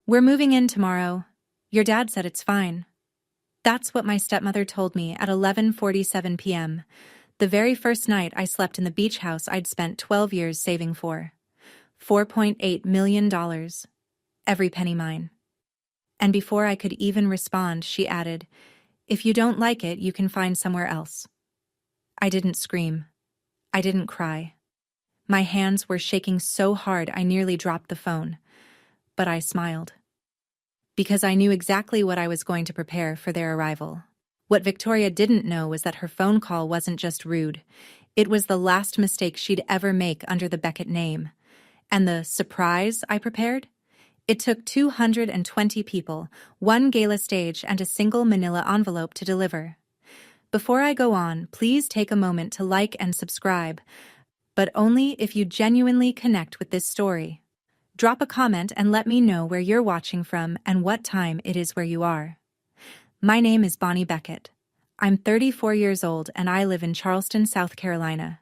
"We're moving in tomorrow. Your dad said it's fine." That's what my stepmother told me at 11:47 p.m., the very first night I slept in the beach house I'd spent 12 years saving for. $4.8 million. Every penny mine. And before I could even respond, she added, "If you don't like it, you can find somewhere else." I didn't scream. I didn't cry. My hands were shaking so hard I nearly dropped the phone. But I smiled. Because I knew exactly what I was going to prepare for their arrival. What Victoria didn't know was that her phone call wasn't just rude. It was the last mistake she'd ever make under the Beckett name. And the surprise I prepared? It took 220 people, one gala stage, and a single manila envelope to deliver. Before I go on, please take a moment to like and subscribe, but only if you genuinely connect with this story. Drop a comment and let me know where you're watching from and what time it is where you are. My name is Bonnie Beckett. I'm 34 years old and I live in Charleston, South Carolina.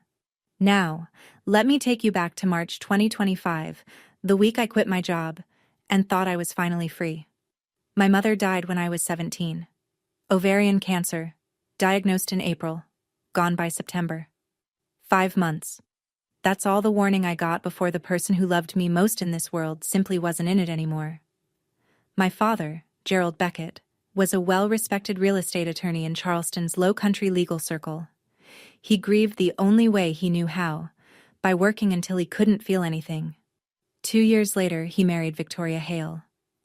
Now, let me take you back to March 2025, the week I quit my job and thought I was finally free. My mother died when I was 17. Ovarian cancer, diagnosed in April, gone by September. 5 months. That's all the warning I got before the person who loved me most in this world simply wasn't in it anymore. My father, Gerald Beckett, was a well-respected real estate attorney in Charleston's low-country legal circle. He grieved the only way he knew how, by working until he couldn't feel anything. 2 years later, he married Victoria Hale.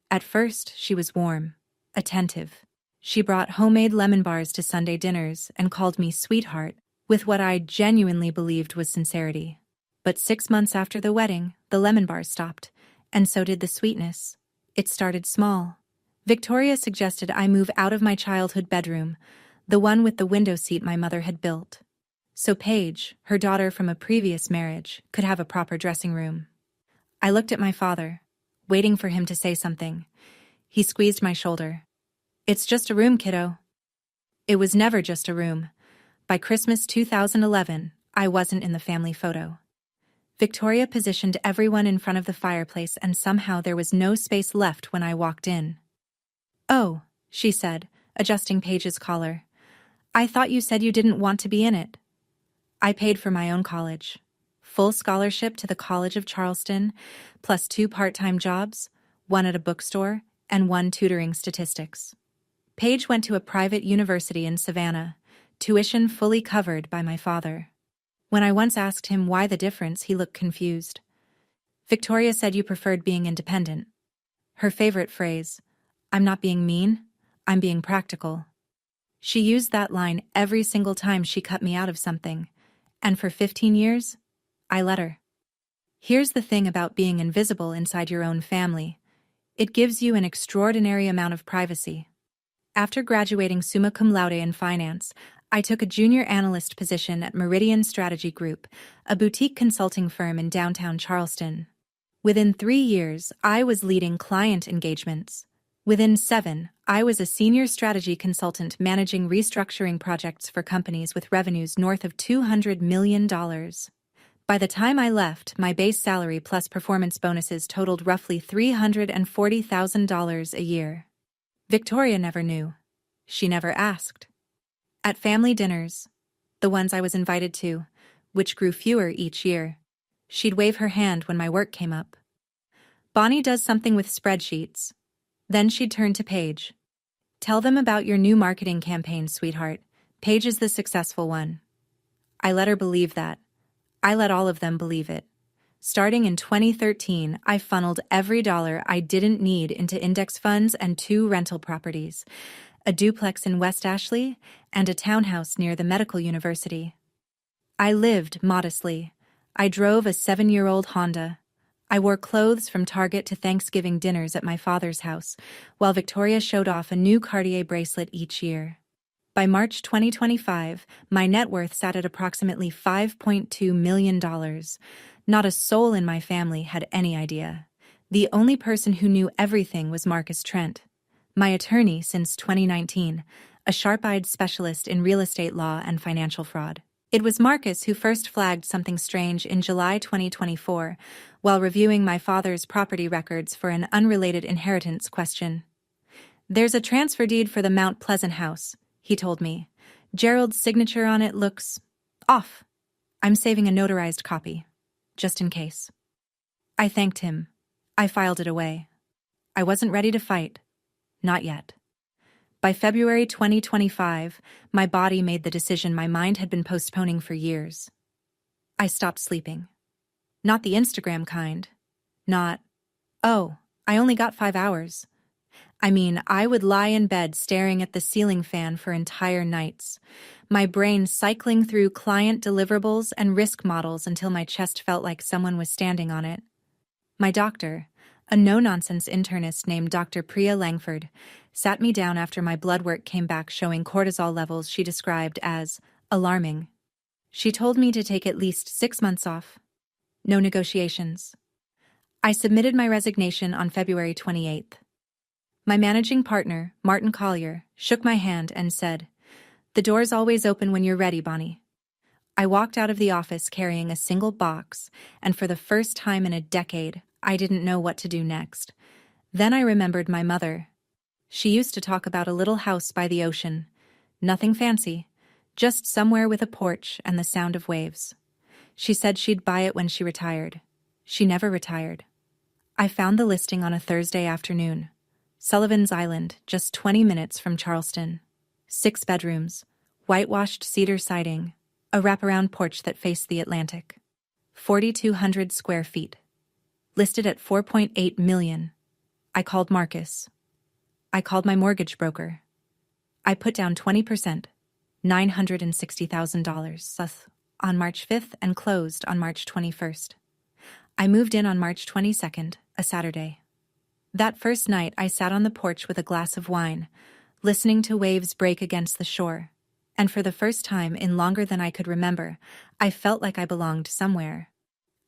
At first, she was warm, attentive. She brought homemade lemon bars to Sunday dinners and called me sweetheart, with what I genuinely believed was sincerity. But 6 months after the wedding, the lemon bars stopped, and so did the sweetness. It started small. Victoria suggested I move out of my childhood bedroom, the one with the window seat my mother had built. So Paige, her daughter from a previous marriage, could have a proper dressing room. I looked at my father, waiting for him to say something. He squeezed my shoulder. "It's just a room, kiddo." It was never just a room. By Christmas 2011, I wasn't in the family photo. Victoria positioned everyone in front of the fireplace and somehow there was no space left when I walked in. "Oh," she said, adjusting Paige's collar. "I thought you said you didn't want to be in it." I paid for my own college. Full scholarship to the College of Charleston, plus 2 part-time jobs, one at a bookstore, and 1 tutoring statistics. Paige went to a private university in Savannah, tuition fully covered by my father. When I once asked him why the difference, he looked confused. "Victoria said you preferred being independent." Her favorite phrase, "I'm not being mean, I'm being practical." She used that line every single time she cut me out of something, and for 15 years, I let her. Here's the thing about being invisible inside your own family. It gives you an extraordinary amount of privacy. After graduating summa cum laude in finance, I took a junior analyst position at Meridian Strategy Group, a boutique consulting firm in downtown Charleston. Within 3 years, I was leading client engagements. Within 7, I was a senior strategy consultant managing restructuring projects for companies with revenues north of $200 million. By the time I left, my base salary plus performance bonuses totaled roughly $340,000 a year. Victoria never knew. She never asked. At family dinners, the ones I was invited to, which grew fewer each year, she'd wave her hand when my work came up. "Bonnie does something with spreadsheets." Then she'd turn to Paige. "Tell them about your new marketing campaign, sweetheart. Paige is the successful one." I let her believe that. I let all of them believe it. Starting in 2013, I funneled every dollar I didn't need into index funds and 2 rental properties, a duplex in West Ashley and a townhouse near the medical university. I lived modestly. I drove a 7-year-old Honda. I wore clothes from Target to Thanksgiving dinners at my father's house, while Victoria showed off a new Cartier bracelet each year. By March 2025, my net worth sat at approximately $5.2 million. Not a soul in my family had any idea. The only person who knew everything was Marcus Trent, my attorney since 2019, a sharp-eyed specialist in real estate law and financial fraud. It was Marcus who first flagged something strange in July 2024 while reviewing my father's property records for an unrelated inheritance question. "There's a transfer deed for the Mount Pleasant house," he told me. "Gerald's signature on it looks off. I'm saving a notarized copy, just in case." I thanked him. I filed it away. I wasn't ready to fight. Not yet. By February 2025, my body made the decision my mind had been postponing for years. I stopped sleeping. Not the Instagram kind. Not, "Oh, I only got 5 hours." I mean, I would lie in bed staring at the ceiling fan for entire nights, my brain cycling through client deliverables and risk models until my chest felt like someone was standing on it. My doctor, a no-nonsense internist named Dr. Priya Langford, sat me down after my blood work came back showing cortisol levels she described as alarming. She told me to take at least 6 months off. No negotiations. I submitted my resignation on February 28th. My managing partner, Martin Collier, shook my hand and said, "The door's always open when you're ready, Bonnie." I walked out of the office carrying a single box, and for the first time in a decade, I didn't know what to do next. Then I remembered my mother. She used to talk about a little house by the ocean. Nothing fancy, just somewhere with a porch and the sound of waves. She said she'd buy it when she retired. She never retired. I found the listing on a Thursday afternoon. Sullivan's Island, just 20 minutes from Charleston. 6 bedrooms, whitewashed cedar siding, a wraparound porch that faced the Atlantic. 4,200 square feet. Listed at $4.8 million. I called Marcus. I called my mortgage broker. I put down 20%, $960,000, on March 5th and closed on March 21st. I moved in on March 22nd, a Saturday. That first night, I sat on the porch with a glass of wine, listening to waves break against the shore, and for the first time in longer than I could remember, I felt like I belonged somewhere.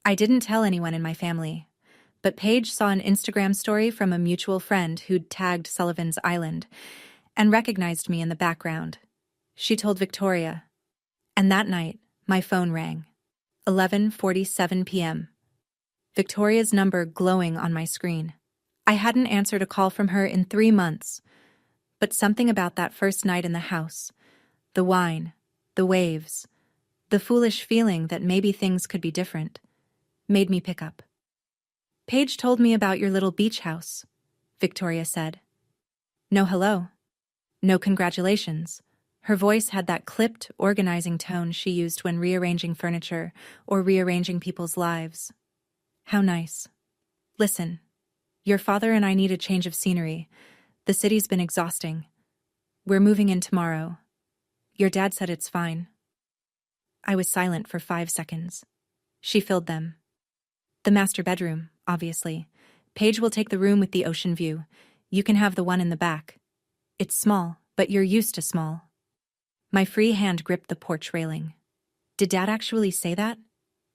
I didn't tell anyone in my family, but Paige saw an Instagram story from a mutual friend who'd tagged Sullivan's Island and recognized me in the background. She told Victoria, and that night, my phone rang. 11:47 p.m. Victoria's number glowing on my screen. I hadn't answered a call from her in 3 months, but something about that first night in the house, the wine, the waves, the foolish feeling that maybe things could be different, made me pick up. "Paige told me about your little beach house," Victoria said. No hello. No congratulations. Her voice had that clipped, organizing tone she used when rearranging furniture or rearranging people's lives. How nice. "Listen, your father and I need a change of scenery. The city's been exhausting. We're moving in tomorrow. Your dad said it's fine." I was silent for 5 seconds. She filled them. "The master bedroom, obviously. Paige will take the room with the ocean view. You can have the one in the back. It's small, but you're used to small." My free hand gripped the porch railing. Did Dad actually say that?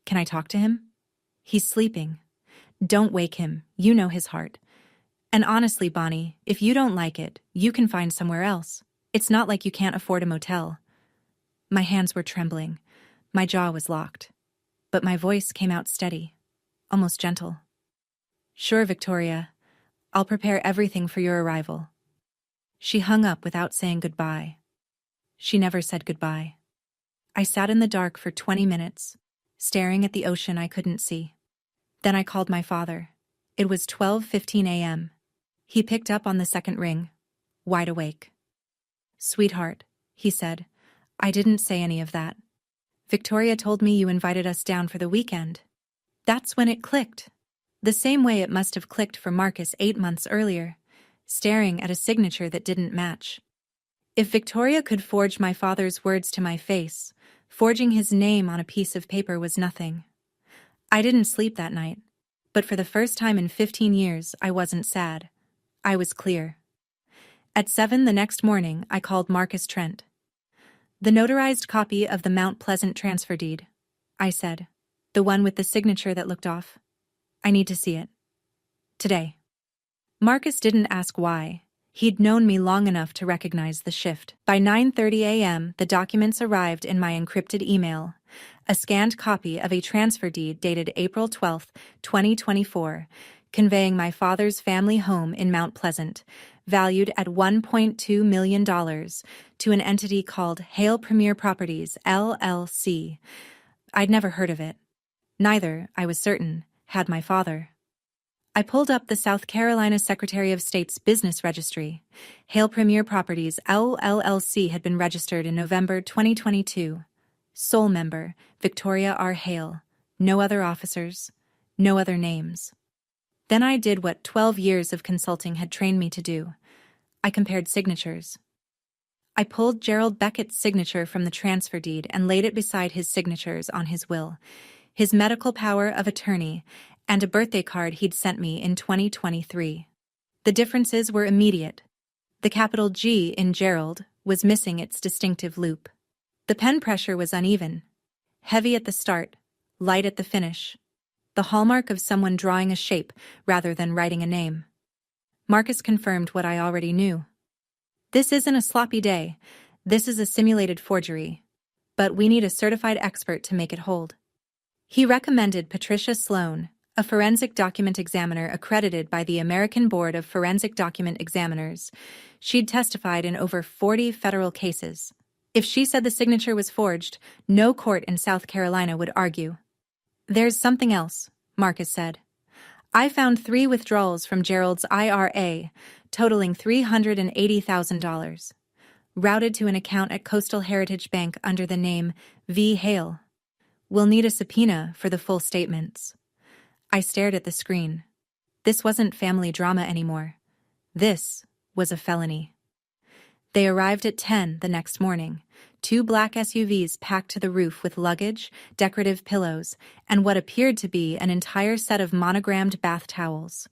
Can I talk to him? He's sleeping. Don't wake him, you know his heart. And honestly, Bonnie, if you don't like it, you can find somewhere else. It's not like you can't afford a motel. My hands were trembling. My jaw was locked. But my voice came out steady, almost gentle. "Sure, Victoria. I'll prepare everything for your arrival." She hung up without saying goodbye. She never said goodbye. I sat in the dark for 20 minutes, staring at the ocean I couldn't see. Then I called my father. It was 12:15 a.m. He picked up on the second ring, wide awake. "Sweetheart," he said, "I didn't say any of that. Victoria told me you invited us down for the weekend." That's when it clicked. The same way it must have clicked for Marcus 8 months earlier, staring at a signature that didn't match. If Victoria could forge my father's words to my face, forging his name on a piece of paper was nothing. I didn't sleep that night, but for the first time in 15 years, I wasn't sad. I was clear. At 7 the next morning, I called Marcus Trent. "The notarized copy of the Mount Pleasant transfer deed," I said. "The one with the signature that looked off. I need to see it. Today." Marcus didn't ask why. He'd known me long enough to recognize the shift. By 9:30 a.m., the documents arrived in my encrypted email. A scanned copy of a transfer deed dated April 12, 2024, conveying my father's family home in Mount Pleasant, valued at $1.2 million, to an entity called Hale Premier Properties, LLC. I'd never heard of it. Neither, I was certain, had my father. I pulled up the South Carolina Secretary of State's business registry. Hale Premier Properties, LLC had been registered in November 2022. Sole member, Victoria R. Hale. No other officers. No other names. Then I did what 12 years of consulting had trained me to do. I compared signatures. I pulled Gerald Beckett's signature from the transfer deed and laid it beside his signatures on his will, his medical power of attorney, and a birthday card he'd sent me in 2023. The differences were immediate. The capital G in Gerald was missing its distinctive loop. The pen pressure was uneven. Heavy at the start, light at the finish. The hallmark of someone drawing a shape rather than writing a name. Marcus confirmed what I already knew. This isn't a sloppy day. This is a simulated forgery. But we need a certified expert to make it hold. He recommended Patricia Sloan, a forensic document examiner accredited by the American Board of Forensic Document Examiners. She'd testified in over 40 federal cases. If she said the signature was forged, no court in South Carolina would argue. There's something else, Marcus said. I found 3 withdrawals from Gerald's IRA, totaling $380,000, routed to an account at Coastal Heritage Bank under the name V. Hale. We'll need a subpoena for the full statements. I stared at the screen. This wasn't family drama anymore. This was a felony. They arrived at 10 the next morning, 2 black SUVs packed to the roof with luggage, decorative pillows, and what appeared to be an entire set of monogrammed bath towels.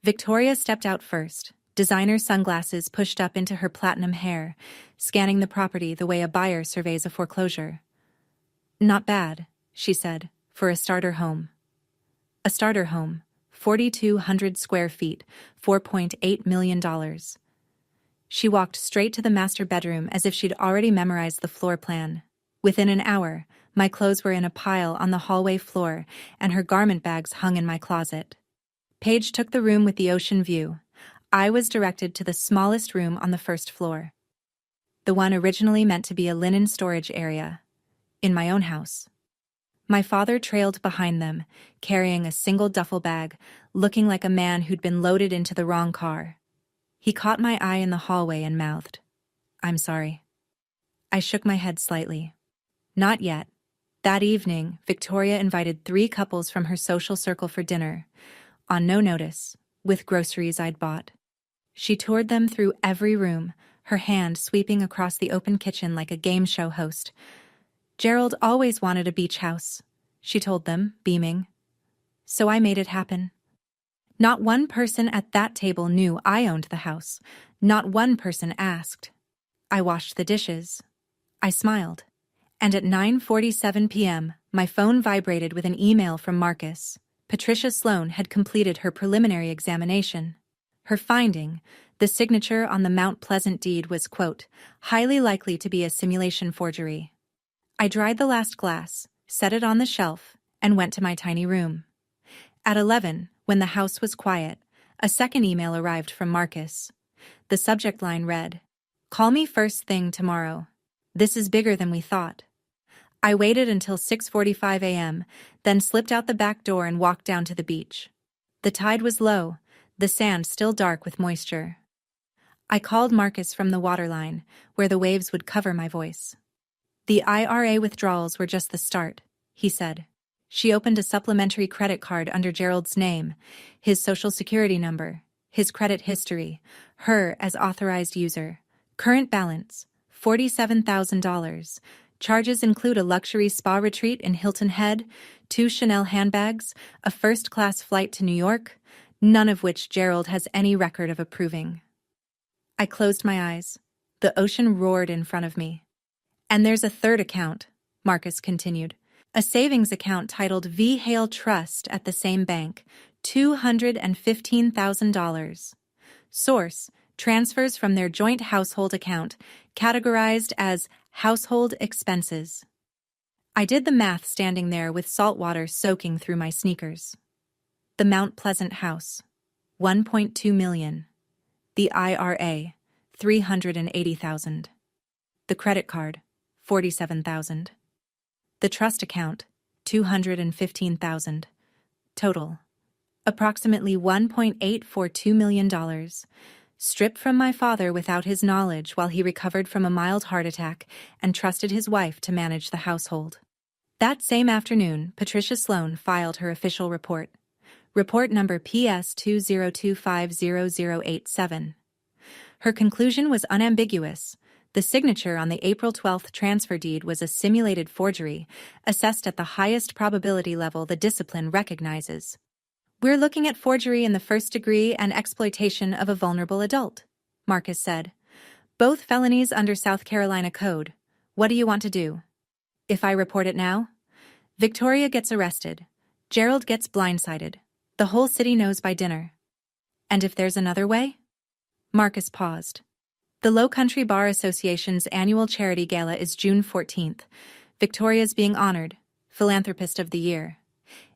Victoria stepped out first, designer sunglasses pushed up into her platinum hair, scanning the property the way a buyer surveys a foreclosure. Not bad, she said, for a starter home. A starter home, 4,200 square feet, $4.8 million. She walked straight to the master bedroom as if she'd already memorized the floor plan. Within an hour, my clothes were in a pile on the hallway floor, and her garment bags hung in my closet. Paige took the room with the ocean view. I was directed to the smallest room on the first floor. The one originally meant to be a linen storage area. In my own house. My father trailed behind them, carrying a single duffel bag, looking like a man who'd been loaded into the wrong car. He caught my eye in the hallway and mouthed, "I'm sorry." I shook my head slightly. Not yet. That evening, Victoria invited 3 couples from her social circle for dinner, on no notice, with groceries I'd bought. She toured them through every room, her hand sweeping across the open kitchen like a game show host. Gerald always wanted a beach house, she told them, beaming. So I made it happen. Not one person at that table knew I owned the house. Not one person asked. I washed the dishes. I smiled. And at 9:47 p.m., my phone vibrated with an email from Marcus. Patricia Sloan had completed her preliminary examination. Her finding, the signature on the Mount Pleasant deed was, quote, highly likely to be a simulation forgery. I dried the last glass, set it on the shelf, and went to my tiny room. At 11, when the house was quiet, a second email arrived from Marcus. The subject line read, "Call me first thing tomorrow. This is bigger than we thought." I waited until 6:45 a.m., then slipped out the back door and walked down to the beach. The tide was low, the sand still dark with moisture. I called Marcus from the waterline, where the waves would cover my voice. "The IRA withdrawals were just the start," he said. She opened a supplementary credit card under Gerald's name, his social security number, his credit history, her as authorized user. Current balance, $47,000. Charges include a luxury spa retreat in Hilton Head, 2 Chanel handbags, a first-class flight to New York, none of which Gerald has any record of approving. I closed my eyes. The ocean roared in front of me. "And there's a third account," Marcus continued. "A savings account titled V. Hale Trust at the same bank, $215,000. Source, Transfers from their joint household account, categorized as household expenses. I did the math standing there with salt water soaking through my sneakers. The Mount Pleasant house, $1.2 million. The IRA, $380,000. The credit card, $47,000. The trust account, $215,000. Total, approximately $1.842 million. Stripped from my father without his knowledge while he recovered from a mild heart attack and trusted his wife to manage the household. That same afternoon, Patricia Sloan filed her official report. Report number PS 202500087. Her conclusion was unambiguous. The signature on the April 12th transfer deed was a simulated forgery, assessed at the highest probability level the discipline recognizes. We're looking at forgery in the first degree and exploitation of a vulnerable adult, Marcus said. Both felonies under South Carolina Code. What do you want to do? If I report it now? Victoria gets arrested. Gerald gets blindsided. The whole city knows by dinner. And if there's another way? Marcus paused. The Low Country Bar Association's annual charity gala is June 14th. Victoria's being honored, Philanthropist of the Year.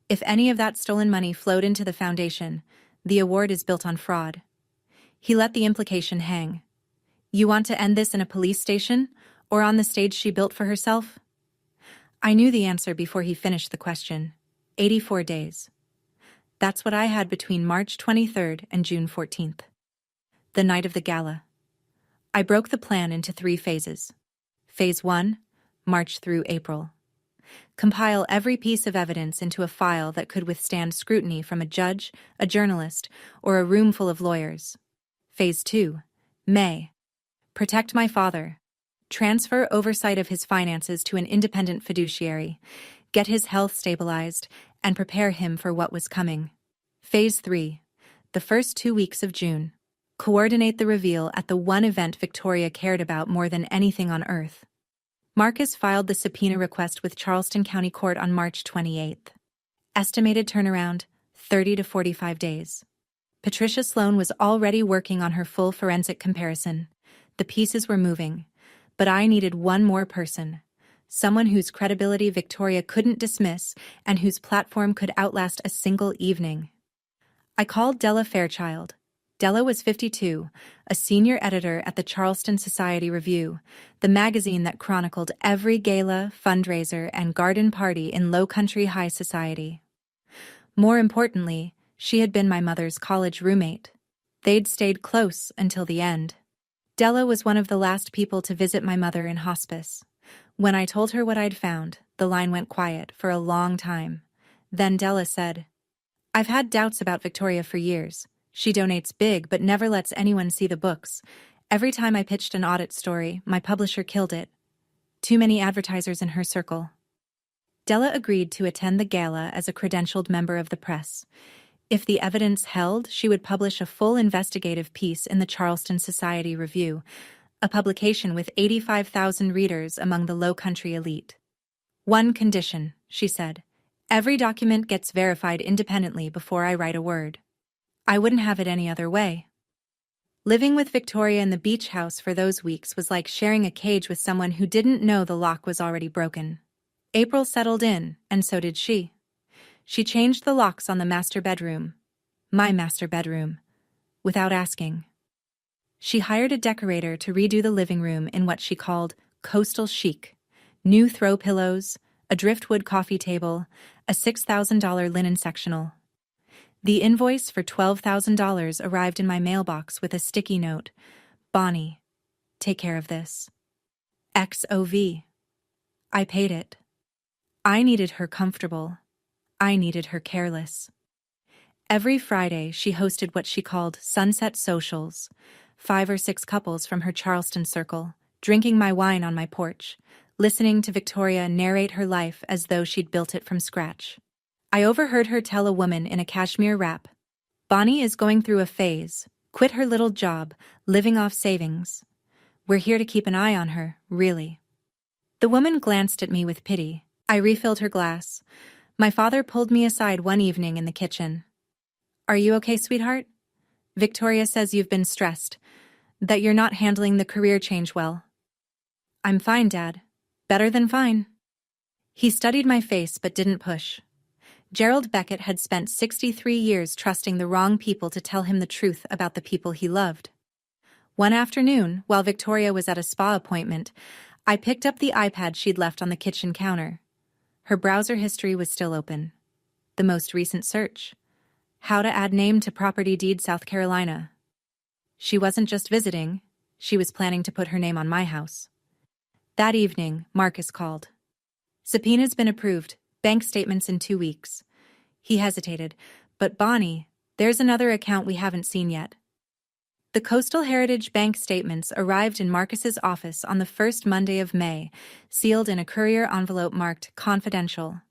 If any of that stolen money flowed into the foundation, the award is built on fraud. He let the implication hang. You want to end this in a police station, or on the stage she built for herself? I knew the answer before he finished the question. 84 days. That's what I had between March 23rd and June 14th. The night of the gala. I broke the plan into 3 phases. Phase 1, March through April. Compile every piece of evidence into a file that could withstand scrutiny from a judge, a journalist, or a room full of lawyers. Phase 2, May. Protect my father. Transfer oversight of his finances to an independent fiduciary, get his health stabilized, and prepare him for what was coming. Phase 3, the first 2 weeks of June. Coordinate the reveal at the one event Victoria cared about more than anything on earth. Marcus filed the subpoena request with Charleston County Court on March 28th. Estimated turnaround, 30 to 45 days. Patricia Sloan was already working on her full forensic comparison. The pieces were moving. But I needed one more person. Someone whose credibility Victoria couldn't dismiss and whose platform could outlast a single evening. I called Della Fairchild. Della was 52, a senior editor at the Charleston Society Review, the magazine that chronicled every gala, fundraiser, and garden party in Low Country high society. More importantly, she had been my mother's college roommate. They'd stayed close until the end. Della was one of the last people to visit my mother in hospice. When I told her what I'd found, the line went quiet for a long time. Then Della said, "I've had doubts about Victoria for years. She donates big but never lets anyone see the books. Every time I pitched an audit story, my publisher killed it. Too many advertisers in her circle." Della agreed to attend the gala as a credentialed member of the press. If the evidence held, she would publish a full investigative piece in the Charleston Society Review, a publication with 85,000 readers among the Low Country elite. "One condition," she said. "Every document gets verified independently before I write a word." I wouldn't have it any other way. Living with Victoria in the beach house for those weeks was like sharing a cage with someone who didn't know the lock was already broken. April settled in, and so did she. She changed the locks on the master bedroom, my master bedroom, without asking. She hired a decorator to redo the living room in what she called coastal chic: new throw pillows, a driftwood coffee table, a $6,000 linen sectional. The invoice for $12,000 arrived in my mailbox with a sticky note. "Bonnie, take care of this. XOV. I paid it. I needed her comfortable. I needed her careless." Every Friday, she hosted what she called sunset socials, 5 or 6 couples from her Charleston circle, drinking my wine on my porch, listening to Victoria narrate her life as though she'd built it from scratch. I overheard her tell a woman in a cashmere wrap, "Bonnie is going through a phase, quit her little job, living off savings. We're here to keep an eye on her, really." The woman glanced at me with pity. I refilled her glass. My father pulled me aside one evening in the kitchen. "Are you okay, sweetheart? Victoria says you've been stressed. That you're not handling the career change well. I'm fine, Dad. Better than fine. He studied my face but didn't push. Gerald Beckett had spent 63 years trusting the wrong people to tell him the truth about the people he loved. One afternoon, while Victoria was at a spa appointment, I picked up the iPad she'd left on the kitchen counter. Her browser history was still open. The most recent search: how to add name to property deed South Carolina. She wasn't just visiting, she was planning to put her name on my house. That evening, Marcus called. Subpoena's been approved, bank statements in 2 weeks. He hesitated. But Bonnie, there's another account we haven't seen yet. The Coastal Heritage Bank statements arrived in Marcus's office on the first Monday of May, sealed in a courier envelope marked confidential.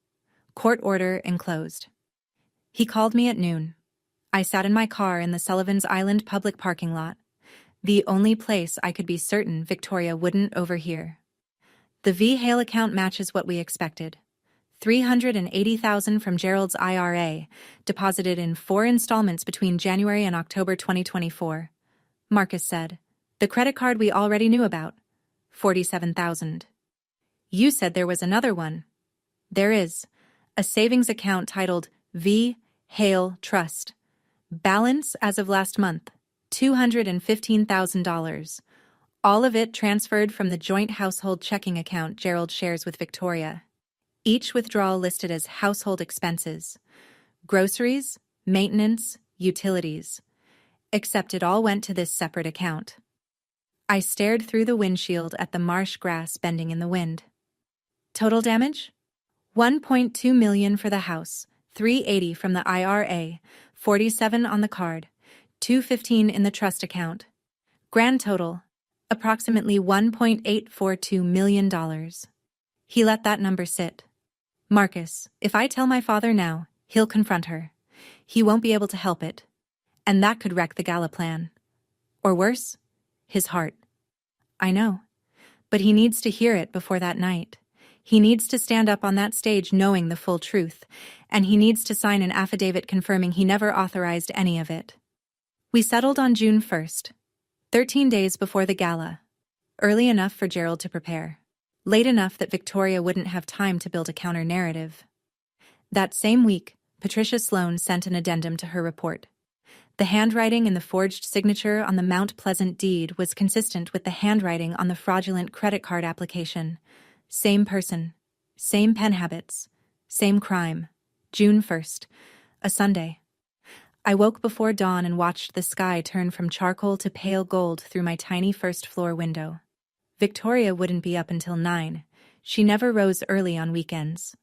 Court order enclosed. He called me at noon. I sat in my car in the Sullivan's Island public parking lot, the only place I could be certain Victoria wouldn't overhear. The V. Hale account matches what we expected. $380,000 from Gerald's IRA, deposited in 4 installments between January and October 2024. Marcus said. The credit card we already knew about. $47,000. You said there was another one. There is. A savings account titled V. Hale Trust. Balance as of last month, $215,000. All of it transferred from the joint household checking account Gerald shares with Victoria. Each withdrawal listed as household expenses: groceries, maintenance, utilities. Except it all went to this separate account. I stared through the windshield at the marsh grass bending in the wind. Total damage? $1.2 million for the house, $380 from the IRA, $47 on the card, $215 in the trust account. Grand total, approximately $1.842 million. He let that number sit. Marcus, if I tell my father now, he'll confront her. He won't be able to help it. And that could wreck the gala plan. Or worse, his heart. I know. But he needs to hear it before that night. He needs to stand up on that stage knowing the full truth, and he needs to sign an affidavit confirming he never authorized any of it. We settled on June 1st, 13 days before the gala. Early enough for Gerald to prepare. Late enough that Victoria wouldn't have time to build a counter-narrative. That same week, Patricia Sloan sent an addendum to her report. The handwriting in the forged signature on the Mount Pleasant deed was consistent with the handwriting on the fraudulent credit card application. Same person, same pen habits, same crime. June 1st, a Sunday. I woke before dawn and watched the sky turn from charcoal to pale gold through my tiny first-floor window. Victoria wouldn't be up until 9. She never rose early on weekends.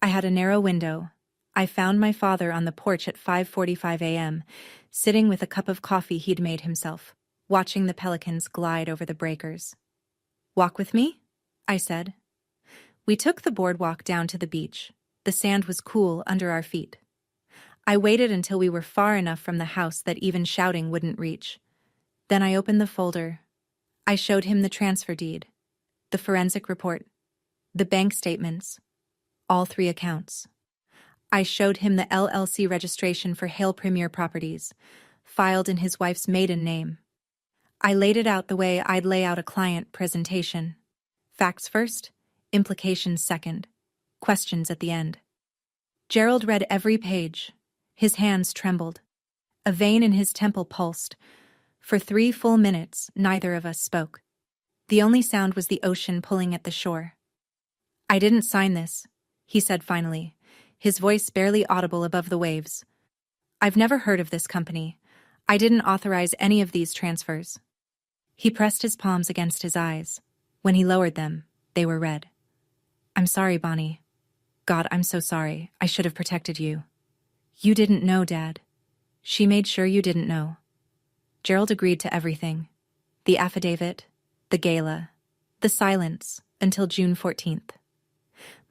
I had a narrow window. I found my father on the porch at 5:45 a.m., sitting with a cup of coffee he'd made himself, watching the pelicans glide over the breakers. "Walk with me?" I said. We took the boardwalk down to the beach. The sand was cool under our feet. I waited until we were far enough from the house that even shouting wouldn't reach. Then I opened the folder. I showed him the transfer deed, the forensic report, the bank statements, all 3 accounts. I showed him the LLC registration for Hale Premier Properties, filed in his wife's maiden name. I laid it out the way I'd lay out a client presentation. Facts first, implications second, questions at the end. Gerald read every page. His hands trembled. A vein in his temple pulsed. For 3 full minutes, neither of us spoke. The only sound was the ocean pulling at the shore. "I didn't sign this," he said finally, his voice barely audible above the waves. "I've never heard of this company. I didn't authorize any of these transfers." He pressed his palms against his eyes. When he lowered them, they were red. "I'm sorry, Bonnie. God, I'm so sorry. I should have protected you." "You didn't know, Dad. She made sure you didn't know." Gerald agreed to everything. The affidavit, the gala, the silence, until June 14th.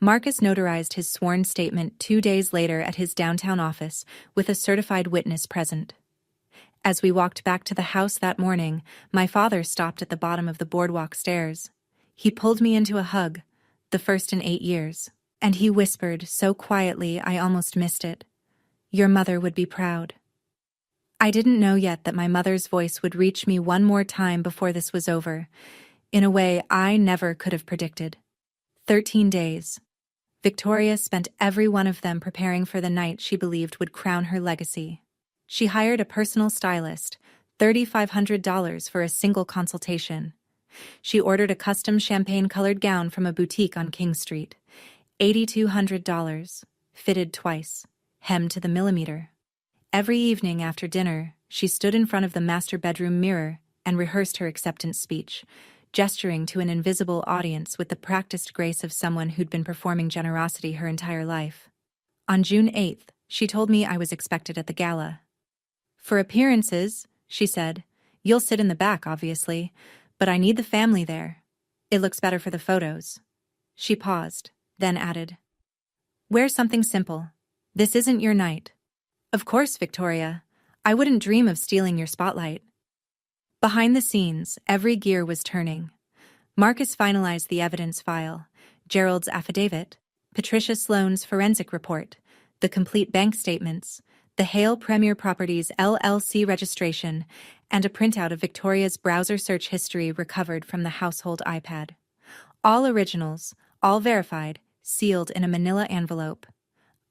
Marcus notarized his sworn statement 2 days later at his downtown office with a certified witness present. As we walked back to the house that morning, my father stopped at the bottom of the boardwalk stairs. He pulled me into a hug, the first in 8 years, and he whispered so quietly I almost missed it, "Your mother would be proud." I didn't know yet that my mother's voice would reach me one more time before this was over, in a way I never could have predicted. 13 days. Victoria spent every one of them preparing for the night she believed would crown her legacy. She hired a personal stylist, $3,500 for a single consultation. She ordered a custom champagne-colored gown from a boutique on King Street, $8,200, fitted twice, hemmed to the millimeter. Every evening after dinner, she stood in front of the master bedroom mirror and rehearsed her acceptance speech, gesturing to an invisible audience with the practiced grace of someone who'd been performing generosity her entire life. On June 8th, she told me I was expected at the gala. "For appearances," she said, "you'll sit in the back, obviously, but I need the family there. It looks better for the photos." She paused, then added, "Wear something simple. This isn't your night." "Of course, Victoria. I wouldn't dream of stealing your spotlight." Behind the scenes, every gear was turning. Marcus finalized the evidence file, Gerald's affidavit, Patricia Sloane's forensic report, the complete bank statements, the Hale Premier Properties LLC registration, and a printout of Victoria's browser search history recovered from the household iPad. All originals, all verified, sealed in a manila envelope.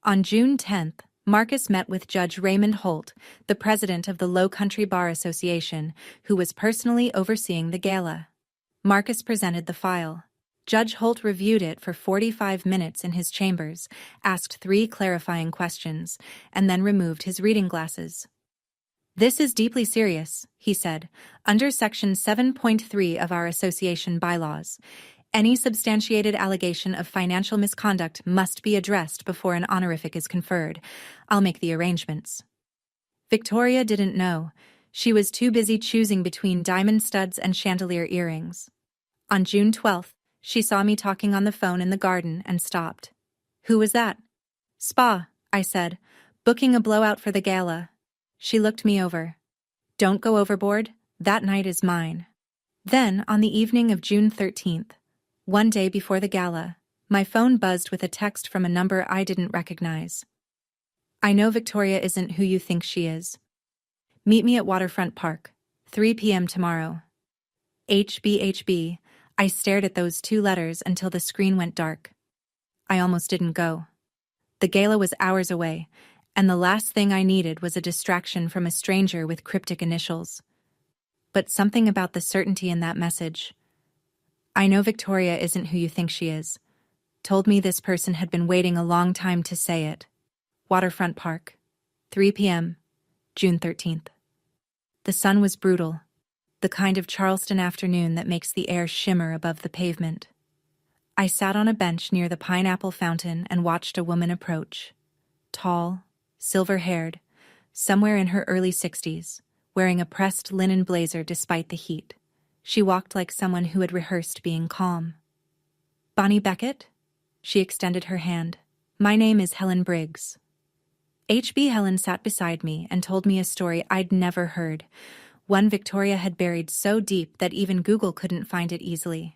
On June 10th, Marcus met with Judge Raymond Holt, the president of the Low Country Bar Association, who was personally overseeing the gala. Marcus presented the file. Judge Holt reviewed it for 45 minutes in his chambers, asked 3 clarifying questions, and then removed his reading glasses. "This is deeply serious," he said, "under Section 7.3 of our association bylaws. Any substantiated allegation of financial misconduct must be addressed before an honorific is conferred. I'll make the arrangements." Victoria didn't know. She was too busy choosing between diamond studs and chandelier earrings. On June 12th, she saw me talking on the phone in the garden and stopped. "Who was that?" "Spa," I said, "booking a blowout for the gala." She looked me over. "Don't go overboard. That night is mine." Then, on the evening of June 13th, one day before the gala, my phone buzzed with a text from a number I didn't recognize. "I know Victoria isn't who you think she is. Meet me at Waterfront Park, 3 p.m. tomorrow." HBHB. I stared at those 2 letters until the screen went dark. I almost didn't go. The gala was hours away, and the last thing I needed was a distraction from a stranger with cryptic initials. But something about the certainty in that message. "I know Victoria isn't who you think she is," told me this person had been waiting a long time to say it. Waterfront Park, 3 p.m., June 13th. The sun was brutal, the kind of Charleston afternoon that makes the air shimmer above the pavement. I sat on a bench near the pineapple fountain and watched a woman approach. Tall, silver-haired, somewhere in her early 60s, wearing a pressed linen blazer despite the heat. She walked like someone who had rehearsed being calm. "Bonnie Beckett?" She extended her hand. "My name is Helen Briggs." HB Helen sat beside me and told me a story I'd never heard, one Victoria had buried so deep that even Google couldn't find it easily.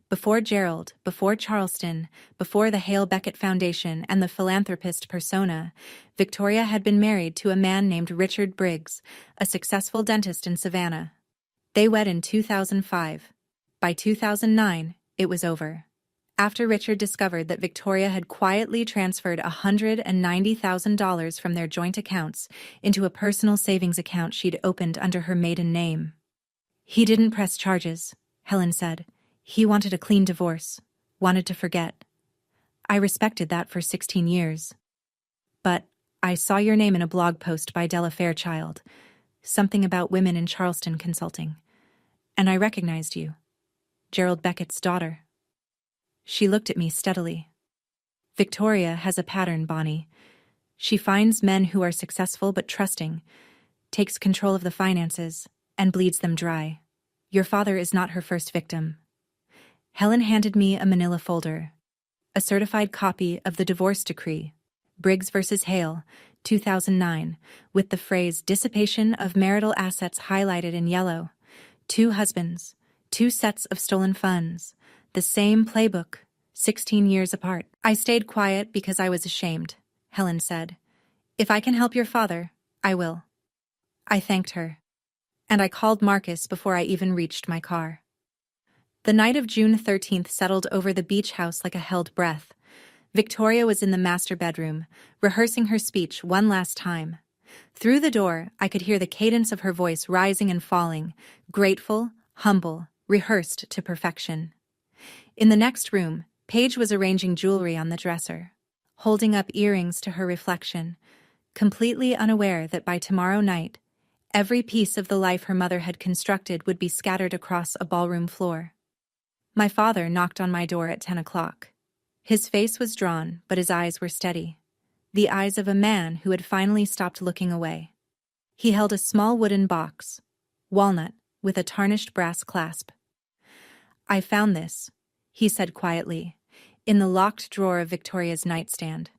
Before Gerald, before Charleston, before the Hale Beckett Foundation and the philanthropist persona, Victoria had been married to a man named Richard Briggs, a successful dentist in Savannah. They wed in 2005. By 2009, it was over. After Richard discovered that Victoria had quietly transferred $190,000 from their joint accounts into a personal savings account she'd opened under her maiden name. "He didn't press charges," Helen said. "He wanted a clean divorce, wanted to forget. I respected that for 16 years. But I saw your name in a blog post by Della Fairchild, something about women in Charleston consulting. And I recognized you, Gerald Beckett's daughter." She looked at me steadily. "Victoria has a pattern, Bonnie. She finds men who are successful but trusting, takes control of the finances, and bleeds them dry. Your father is not her first victim." Helen handed me a manila folder, a certified copy of the divorce decree, Briggs v. Hale, 2009, with the phrase "dissipation of marital assets" highlighted in yellow. 2 husbands, 2 sets of stolen funds, the same playbook, 16 years apart. "I stayed quiet because I was ashamed," Helen said. "If I can help your father, I will." I thanked her. And I called Marcus before I even reached my car. The night of June 13th settled over the beach house like a held breath. Victoria was in the master bedroom, rehearsing her speech one last time. Through the door, I could hear the cadence of her voice rising and falling, grateful, humble, rehearsed to perfection. In the next room, Paige was arranging jewelry on the dresser, holding up earrings to her reflection, completely unaware that by tomorrow night, every piece of the life her mother had constructed would be scattered across a ballroom floor. My father knocked on my door at 10 o'clock. His face was drawn, but his eyes were steady. The eyes of a man who had finally stopped looking away. He held a small wooden box, walnut, with a tarnished brass clasp. "I found this," he said quietly, in the locked drawer of Victoria's nightstand.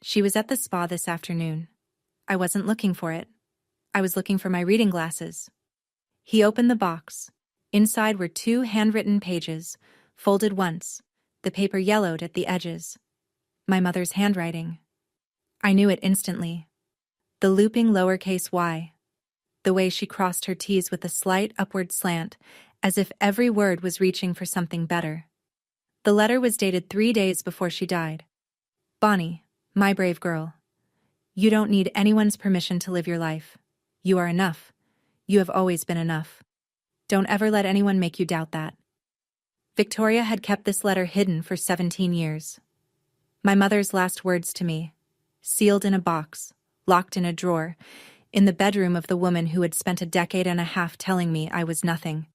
"She was at the spa this afternoon. I wasn't looking for it. I was looking for my reading glasses." He opened the box. Inside were 2 handwritten pages, folded once, the paper yellowed at the edges. My mother's handwriting. I knew it instantly. The looping lowercase y. The way she crossed her T's with a slight upward slant, as if every word was reaching for something better. The letter was dated 3 days before she died. "Bonnie, my brave girl. You don't need anyone's permission to live your life. You are enough. You have always been enough. Don't ever let anyone make you doubt that." Victoria had kept this letter hidden for 17 years. My mother's last words to me, sealed in a box, locked in a drawer, in the bedroom of the woman who had spent a decade and a half telling me I was nothing.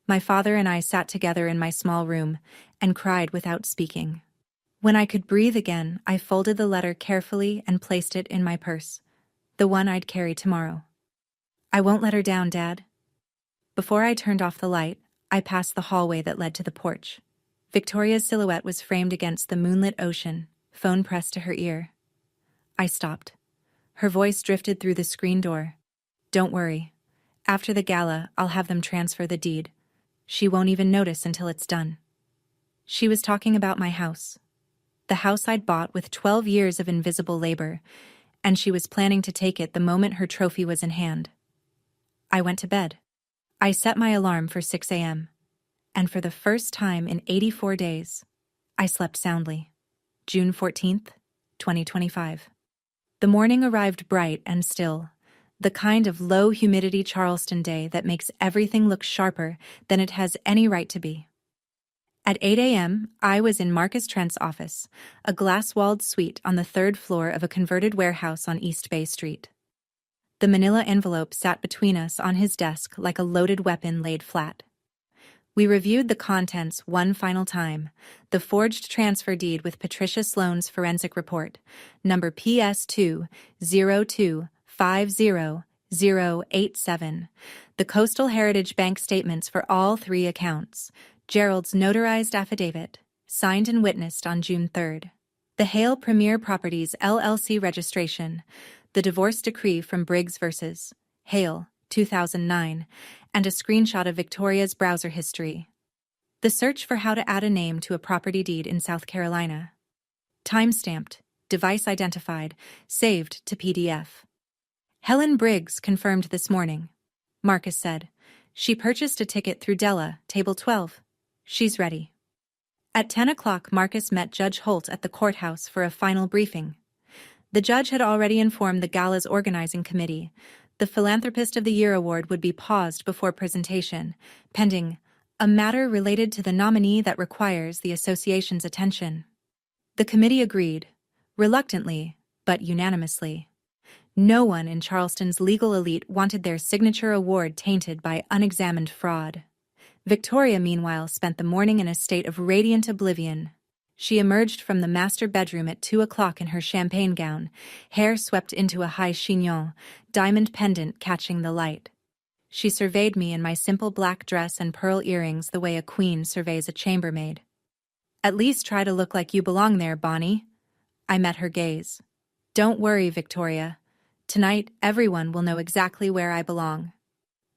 My father and I sat together in my small room and cried without speaking. When I could breathe again, I folded the letter carefully and placed it in my purse, the one I'd carry tomorrow. "I won't let her down, Dad." Before I turned off the light, I passed the hallway that led to the porch. Victoria's silhouette was framed against the moonlit ocean, phone pressed to her ear. I stopped. Her voice drifted through the screen door. "Don't worry. After the gala, I'll have them transfer the deed. She won't even notice until it's done." She was talking about my house. The house I'd bought with 12 years of invisible labor, and she was planning to take it the moment her trophy was in hand. I went to bed. I set my alarm for 6 a.m., and for the first time in 84 days, I slept soundly. June 14th, 2025. The morning arrived bright and still, the kind of low-humidity Charleston day that makes everything look sharper than it has any right to be. At 8 a.m., I was in Marcus Trent's office, a glass-walled suite on the 3rd floor of a converted warehouse on East Bay Street. The manila envelope sat between us on his desk like a loaded weapon laid flat. We reviewed the contents one final time, the forged transfer deed with Patricia Sloane's forensic report, number PS202500087, the Coastal Heritage Bank statements for all 3 accounts, Gerald's notarized affidavit, signed and witnessed on June 3rd, the Hale Premier Properties LLC registration, the divorce decree from Briggs vs. Hale, 2009, and a screenshot of Victoria's browser history. The search for how to add a name to a property deed in South Carolina. Time-stamped, device identified, saved to PDF. "Helen Briggs confirmed this morning," Marcus said. "She purchased a ticket through Della, table 12. She's ready." At 10 o'clock, Marcus met Judge Holt at the courthouse for a final briefing. The judge had already informed the gala's organizing committee. The Philanthropist of the Year award would be paused before presentation, pending a matter related to the nominee that requires the association's attention. The committee agreed, reluctantly, but unanimously. No one in Charleston's legal elite wanted their signature award tainted by unexamined fraud. Victoria, meanwhile, spent the morning in a state of radiant oblivion. She emerged from the master bedroom at 2 o'clock in her champagne gown, hair swept into a high chignon, diamond pendant catching the light. She surveyed me in my simple black dress and pearl earrings the way a queen surveys a chambermaid. "At least try to look like you belong there, Bonnie." I met her gaze. "Don't worry, Victoria. Tonight, everyone will know exactly where I belong."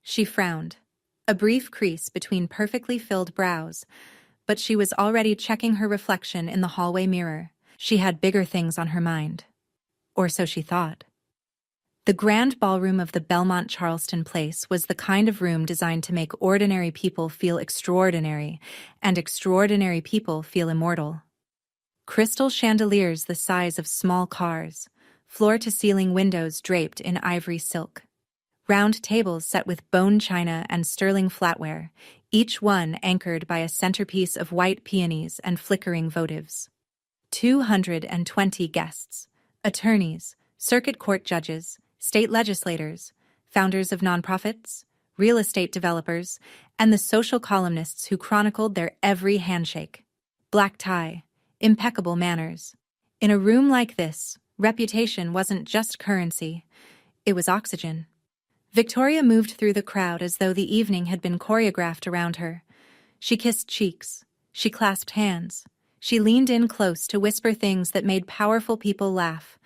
She frowned, a brief crease between perfectly filled brows, but she was already checking her reflection in the hallway mirror. She had bigger things on her mind. Or so she thought. The grand ballroom of the Belmont Charleston Place was the kind of room designed to make ordinary people feel extraordinary, and extraordinary people feel immortal. Crystal chandeliers the size of small cars, floor-to-ceiling windows draped in ivory silk. Round tables set with bone china and sterling flatware, each one anchored by a centerpiece of white peonies and flickering votives. 220 guests, attorneys, circuit court judges, state legislators, founders of nonprofits, real estate developers, and the social columnists who chronicled their every handshake. Black tie, impeccable manners. In a room like this, reputation wasn't just currency, it was oxygen. Victoria moved through the crowd as though the evening had been choreographed around her. She kissed cheeks. She clasped hands. She leaned in close to whisper things that made powerful people laugh.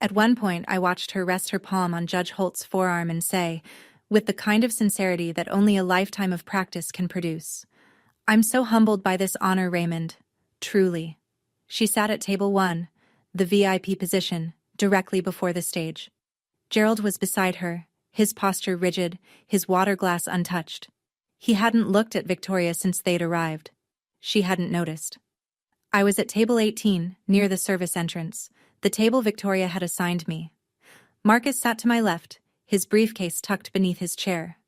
At one point, I watched her rest her palm on Judge Holt's forearm and say, with the kind of sincerity that only a lifetime of practice can produce, "I'm so humbled by this honor, Raymond. Truly." She sat at table 1, the VIP position, directly before the stage. Gerald was beside her, his posture rigid, his water glass untouched. He hadn't looked at Victoria since they'd arrived. She hadn't noticed. I was at table 18, near the service entrance, the table Victoria had assigned me. Marcus sat to my left, his briefcase tucked beneath his chair.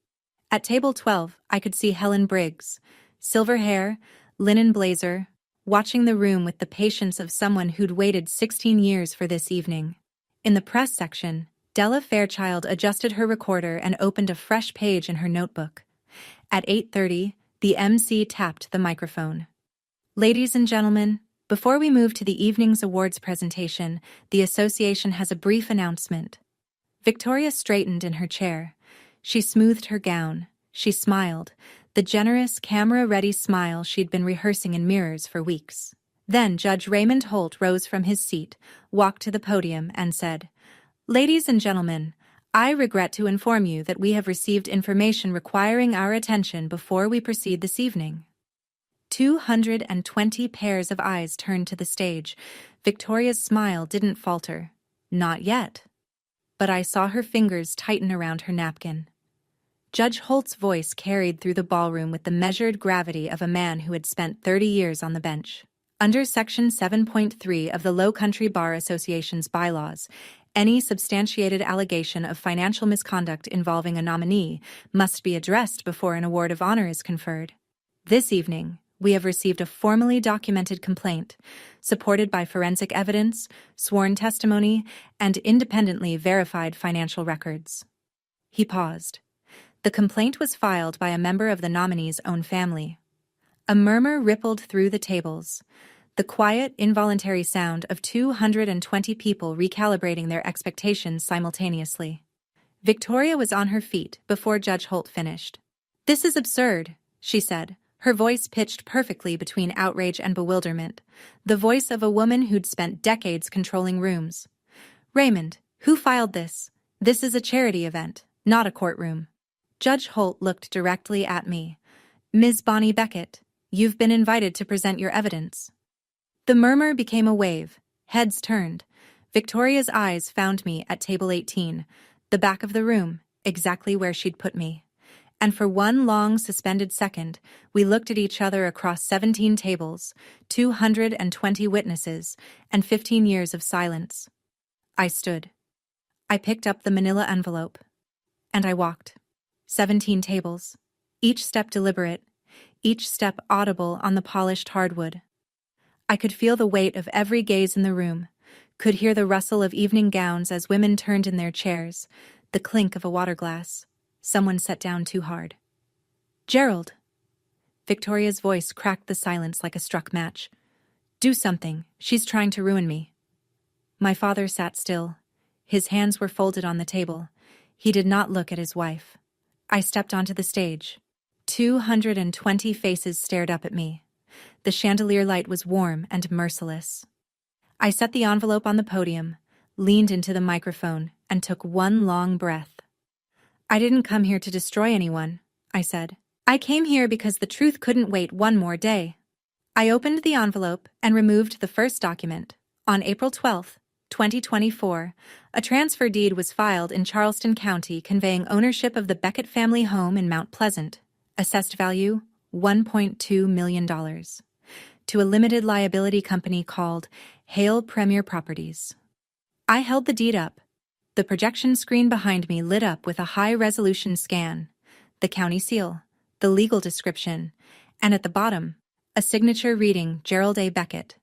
At table 12, I could see Helen Briggs, silver hair, linen blazer, watching the room with the patience of someone who'd waited 16 years for this evening. In the press section, Della Fairchild adjusted her recorder and opened a fresh page in her notebook. At 8:30, the MC tapped the microphone. "Ladies and gentlemen, before we move to the evening's awards presentation, the association has a brief announcement." Victoria straightened in her chair. She smoothed her gown. She smiled, the generous, camera-ready smile she'd been rehearsing in mirrors for weeks. Then Judge Raymond Holt rose from his seat, walked to the podium, and said, "Ladies and gentlemen, I regret to inform you that we have received information requiring our attention before we proceed this evening." 220 pairs of eyes turned to the stage. Victoria's smile didn't falter. Not yet. But I saw her fingers tighten around her napkin. Judge Holt's voice carried through the ballroom with the measured gravity of a man who had spent 30 years on the bench. Under Section 7.3 of the Low Country Bar Association's bylaws, any substantiated allegation of financial misconduct involving a nominee must be addressed before an award of honor is conferred. This evening, we have received a formally documented complaint, supported by forensic evidence, sworn testimony, and independently verified financial records. He paused. The complaint was filed by a member of the nominee's own family. A murmur rippled through the tables, the quiet, involuntary sound of 220 people recalibrating their expectations simultaneously. Victoria was on her feet before Judge Holt finished. "This is absurd," she said, her voice pitched perfectly between outrage and bewilderment, the voice of a woman who'd spent decades controlling rooms. "Raymond, who filed this? This is a charity event, not a courtroom." Judge Holt looked directly at me. "Ms. Bonnie Beckett, you've been invited to present your evidence." The murmur became a wave. Heads turned. Victoria's eyes found me at table 18, the back of the room, exactly where she'd put me. And for one long, suspended second, we looked at each other across 17 tables, 220 witnesses, and 15 years of silence. I stood. I picked up the manila envelope. And I walked. 17 tables. Each step deliberate, each step audible on the polished hardwood. I could feel the weight of every gaze in the room, could hear the rustle of evening gowns as women turned in their chairs, the clink of a water glass. Someone sat down too hard. "Gerald." Victoria's voice cracked the silence like a struck match. "Do something. She's trying to ruin me." My father sat still. His hands were folded on the table. He did not look at his wife. I stepped onto the stage. 220 faces stared up at me. The chandelier light was warm and merciless. I set the envelope on the podium, leaned into the microphone, and took one long breath. "I didn't come here to destroy anyone," I said. "I came here because the truth couldn't wait one more day." I opened the envelope and removed the first document. On April 12, 2024, a transfer deed was filed in Charleston County conveying ownership of the Beckett family home in Mount Pleasant, assessed value $1.2 million, to a limited liability company called Hale Premier Properties. I held the deed up. The projection screen behind me lit up with a high-resolution scan, the county seal, the legal description, and at the bottom, a signature reading Gerald A. Beckett.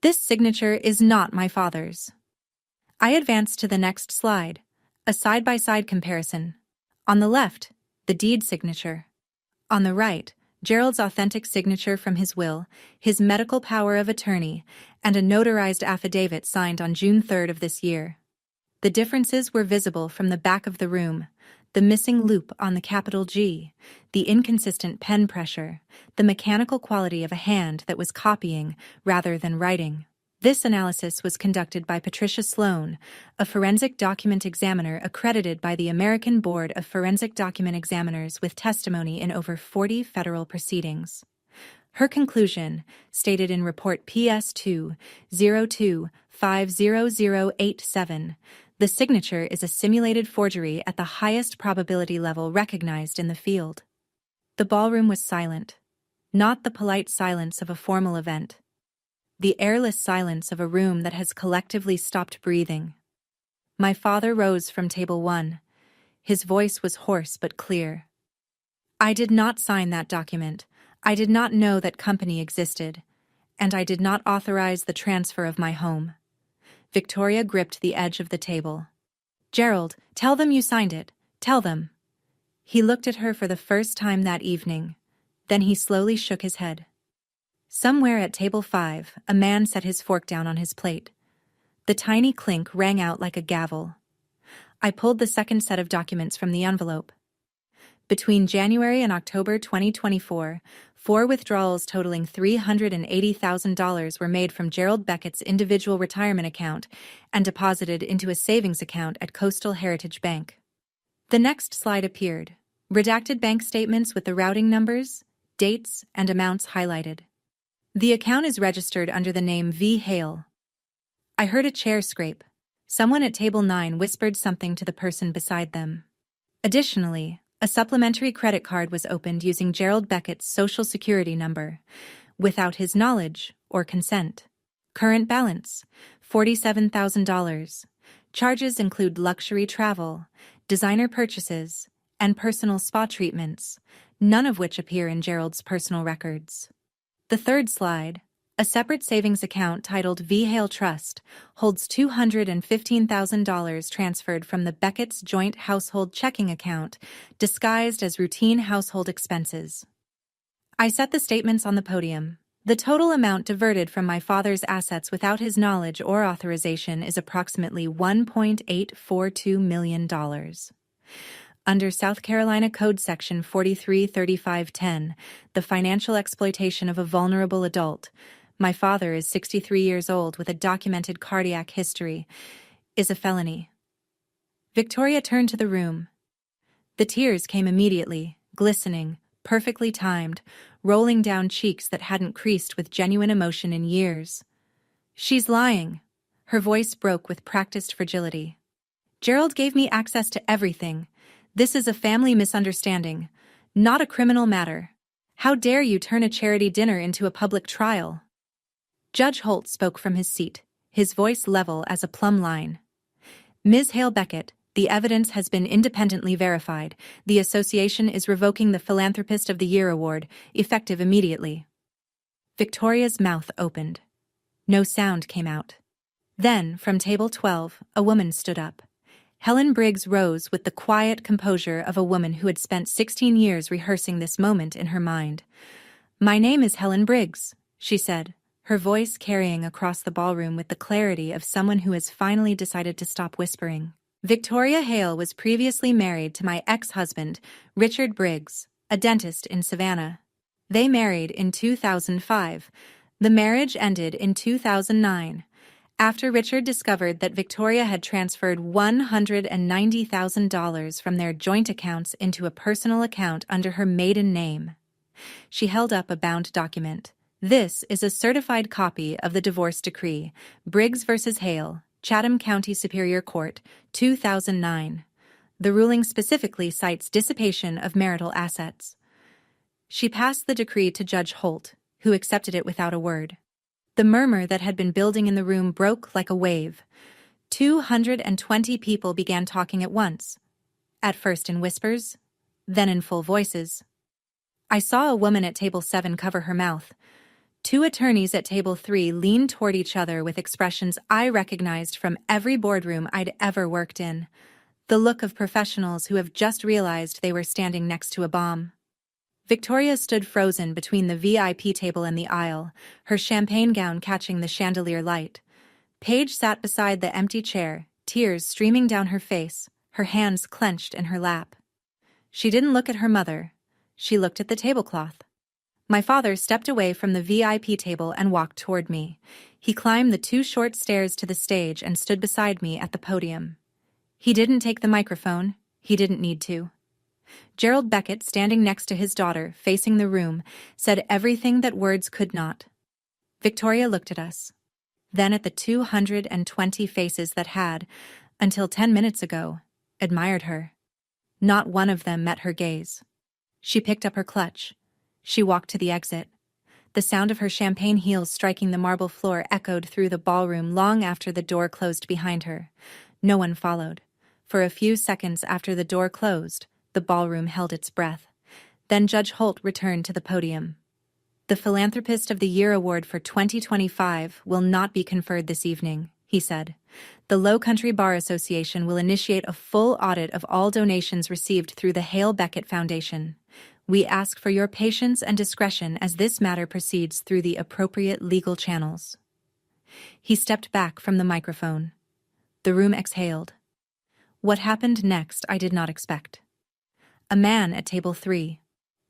This signature is not my father's. I advanced to the next slide, a side-by-side comparison. On the left, the deed signature. On the right, Gerald's authentic signature from his will, his medical power of attorney, and a notarized affidavit signed on June 3rd of this year. The differences were visible from the back of the room: the missing loop on the capital G, the inconsistent pen pressure, the mechanical quality of a hand that was copying rather than writing. This analysis was conducted by Patricia Sloan, a forensic document examiner accredited by the American Board of Forensic Document Examiners with testimony in over 40 federal proceedings. Her conclusion, stated in Report PS2-02-50087, the signature is a simulated forgery at the highest probability level recognized in the field. The ballroom was silent, not the polite silence of a formal event. The airless silence of a room that has collectively stopped breathing. My father rose from table 1. His voice was hoarse but clear. I did not sign that document. I did not know that company existed, and I did not authorize the transfer of my home. Victoria gripped the edge of the table. Gerald, tell them you signed it. Tell them. He looked at her for the first time that evening. Then he slowly shook his head. Somewhere at table 5, a man set his fork down on his plate. The tiny clink rang out like a gavel. I pulled the second set of documents from the envelope. Between January and October 2024, 4 withdrawals totaling $380,000 were made from Gerald Beckett's individual retirement account and deposited into a savings account at Coastal Heritage Bank. The next slide appeared: redacted bank statements with the routing numbers, dates, and amounts highlighted. The account is registered under the name V. Hale. I heard a chair scrape. Someone at table 9 whispered something to the person beside them. Additionally, a supplementary credit card was opened using Gerald Beckett's Social Security number, without his knowledge or consent. Current balance: $47,000. Charges include luxury travel, designer purchases, and personal spa treatments, none of which appear in Gerald's personal records. The third slide, a separate savings account titled V. Hale Trust, holds $215,000 transferred from the Beckett's joint household checking account, disguised as routine household expenses. I set the statements on the podium. The total amount diverted from my father's assets without his knowledge or authorization is approximately $1.842 million. Under South Carolina Code Section 433510, the financial exploitation of a vulnerable adult, my father is 63 years old with a documented cardiac history, is a felony. Victoria turned to the room. The tears came immediately, glistening, perfectly timed, rolling down cheeks that hadn't creased with genuine emotion in years. She's lying. Her voice broke with practiced fragility. Gerald gave me access to everything. This is a family misunderstanding, not a criminal matter. How dare you turn a charity dinner into a public trial? Judge Holt spoke from his seat, his voice level as a plumb line. Ms. Hale Beckett, the evidence has been independently verified. The association is revoking the Philanthropist of the Year award, effective immediately. Victoria's mouth opened. No sound came out. Then, from table 12, a woman stood up. Helen Briggs rose with the quiet composure of a woman who had spent 16 years rehearsing this moment in her mind. "My name is Helen Briggs," she said, her voice carrying across the ballroom with the clarity of someone who has finally decided to stop whispering. "Victoria Hale was previously married to my ex-husband, Richard Briggs, a dentist in Savannah. They married in 2005. The marriage ended in 2009. After Richard discovered that Victoria had transferred $190,000 from their joint accounts into a personal account under her maiden name." She held up a bound document. "This is a certified copy of the divorce decree, Briggs v. Hale, Chatham County Superior Court, 2009. The ruling specifically cites dissipation of marital assets. She passed the decree to Judge Holt, who accepted it without a word. The murmur that had been building in the room broke like a wave. 220 people began talking at once, at first in whispers, then in full voices. I saw a woman at table 7 cover her mouth. 2 attorneys at table 3 leaned toward each other with expressions I recognized from every boardroom I'd ever worked in. The look of professionals who have just realized they were standing next to a bomb. Victoria stood frozen between the VIP table and the aisle, her champagne gown catching the chandelier light. Paige sat beside the empty chair, tears streaming down her face, her hands clenched in her lap. She didn't look at her mother. She looked at the tablecloth. My father stepped away from the VIP table and walked toward me. He climbed the 2 short stairs to the stage and stood beside me at the podium. He didn't take the microphone. He didn't need to. Gerald Beckett, standing next to his daughter, facing the room, said everything that words could not. Victoria looked at us. Then at the 220 faces that had, until 10 minutes ago, admired her. Not one of them met her gaze. She picked up her clutch. She walked to the exit. The sound of her champagne heels striking the marble floor echoed through the ballroom long after the door closed behind her. No one followed. For a few seconds after the door closed, the ballroom held its breath. Then Judge Holt returned to the podium. The Philanthropist of the Year Award for 2025 will not be conferred this evening, he said. The Low Country Bar Association will initiate a full audit of all donations received through the Hale Beckett Foundation. We ask for your patience and discretion as this matter proceeds through the appropriate legal channels. He stepped back from the microphone. The room exhaled. What happened next I did not expect. A man at table 3,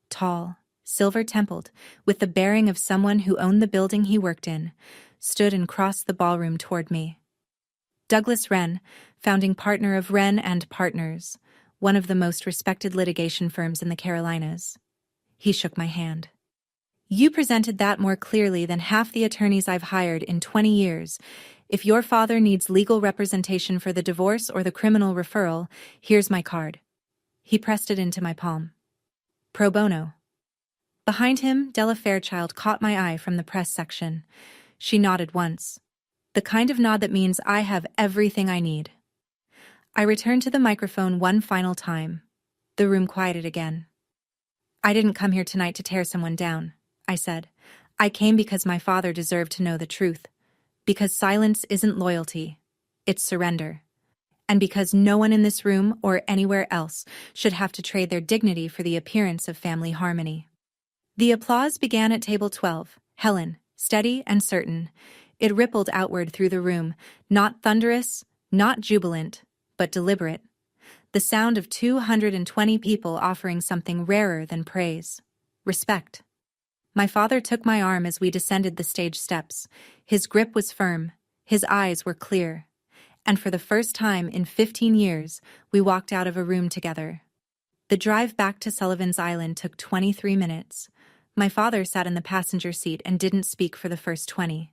tall, silver-templed, with the bearing of someone who owned the building he worked in, stood and crossed the ballroom toward me. Douglas Wren, founding partner of Wren and Partners, one of the most respected litigation firms in the Carolinas. He shook my hand. You presented that more clearly than half the attorneys I've hired in 20 years. If your father needs legal representation for the divorce or the criminal referral, here's my card. He pressed it into my palm. Pro bono. Behind him, Della Fairchild caught my eye from the press section. She nodded once. The kind of nod that means I have everything I need. I returned to the microphone one final time. The room quieted again. I didn't come here tonight to tear someone down, I said. I came because my father deserved to know the truth. Because silence isn't loyalty, it's surrender. And because no one in this room or anywhere else should have to trade their dignity for the appearance of family harmony. The applause began at table 12, Helen, steady and certain. It rippled outward through the room, not thunderous, not jubilant, but deliberate. The sound of 220 people offering something rarer than praise. Respect. My father took my arm as we descended the stage steps. His grip was firm. His eyes were clear. And for the first time in 15 years, we walked out of a room together. The drive back to Sullivan's Island took 23 minutes. My father sat in the passenger seat and didn't speak for the first 20.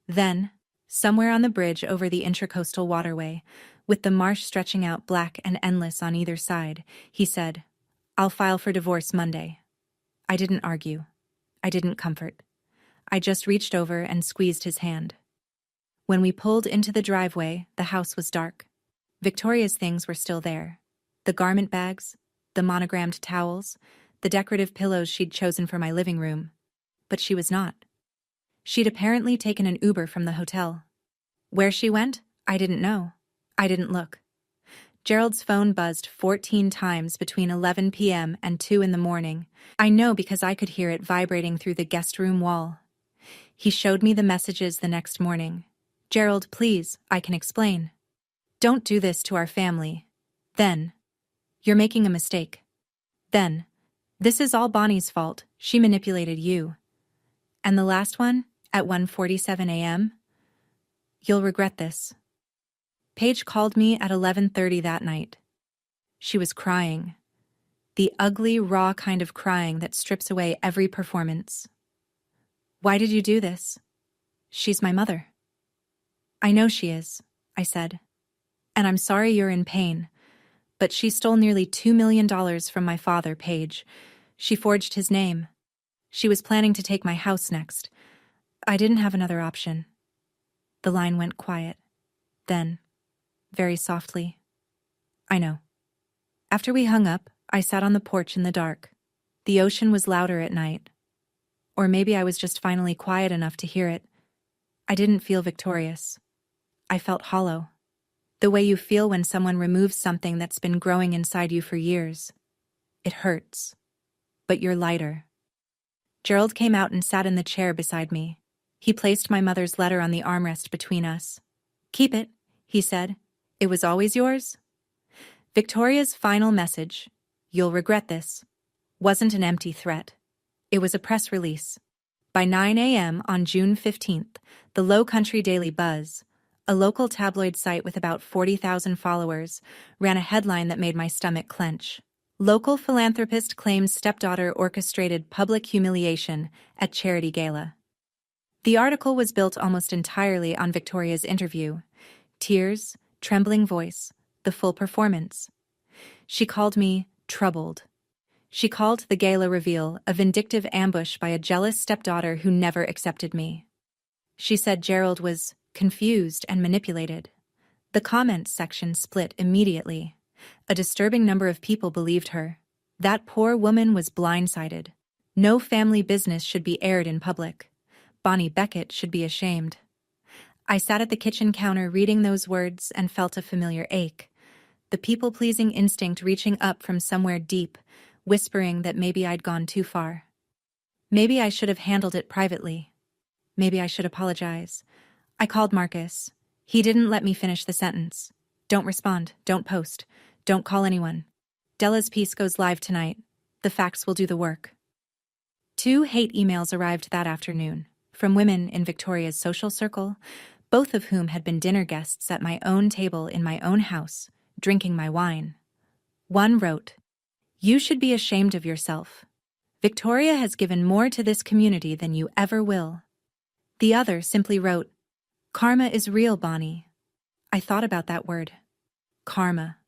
Then, somewhere on the bridge over the Intracoastal Waterway, with the marsh stretching out black and endless on either side, he said, "I'll file for divorce Monday." I didn't argue. I didn't comfort. I just reached over and squeezed his hand. When we pulled into the driveway, the house was dark. Victoria's things were still there. The garment bags, the monogrammed towels, the decorative pillows she'd chosen for my living room. But she was not. She'd apparently taken an Uber from the hotel. Where she went, I didn't know. I didn't look. Gerald's phone buzzed 14 times between 11 p.m. and 2 in the morning. I know because I could hear it vibrating through the guest room wall. He showed me the messages the next morning. "Gerald, please, I can explain. Don't do this to our family. Then, you're making a mistake. Then, this is all Bonnie's fault. She manipulated you. And the last one, at 1:47 a.m., you'll regret this." Paige called me at 11:30 that night. She was crying. The ugly, raw kind of crying that strips away every performance. "Why did you do this? She's my mother." "I know she is. I said. And I'm sorry you're in pain. But she stole nearly $2 million from my father, Paige. She forged his name. She was planning to take my house next. I didn't have another option. The line went quiet. Then, very softly, I know. After we hung up, I sat on the porch in the dark. The ocean was louder at night. Or maybe I was just finally quiet enough to hear it. I didn't feel victorious. I felt hollow. The way you feel when someone removes something that's been growing inside you for years. It hurts. But you're lighter. Gerald came out and sat in the chair beside me. He placed my mother's letter on the armrest between us. "Keep it," he said. "It was always yours?" Victoria's final message, "You'll regret this," wasn't an empty threat. It was a press release. By 9 a.m. on June 15th, the Low Country Daily Buzz, a local tabloid site with about 40,000 followers, ran a headline that made my stomach clench. Local philanthropist claims stepdaughter orchestrated public humiliation at charity gala. The article was built almost entirely on Victoria's interview. Tears, trembling voice, the full performance. She called me troubled. She called the gala reveal a vindictive ambush by a jealous stepdaughter who never accepted me. She said Gerald was confused and manipulated. The comments section split immediately. A disturbing number of people believed her. That poor woman was blindsided. No family business should be aired in public. Bonnie Beckett should be ashamed. I sat at the kitchen counter reading those words and felt a familiar ache. The people-pleasing instinct reaching up from somewhere deep, whispering that maybe I'd gone too far. Maybe I should have handled it privately. Maybe I should apologize. I called Marcus. He didn't let me finish the sentence. "Don't respond, don't post, don't call anyone. Della's piece goes live tonight. The facts will do the work." 2 hate emails arrived that afternoon, from women in Victoria's social circle, both of whom had been dinner guests at my own table in my own house, drinking my wine. One wrote, "You should be ashamed of yourself. Victoria has given more to this community than you ever will." The other simply wrote, "Karma is real, Bonnie." I thought about that word. Karma.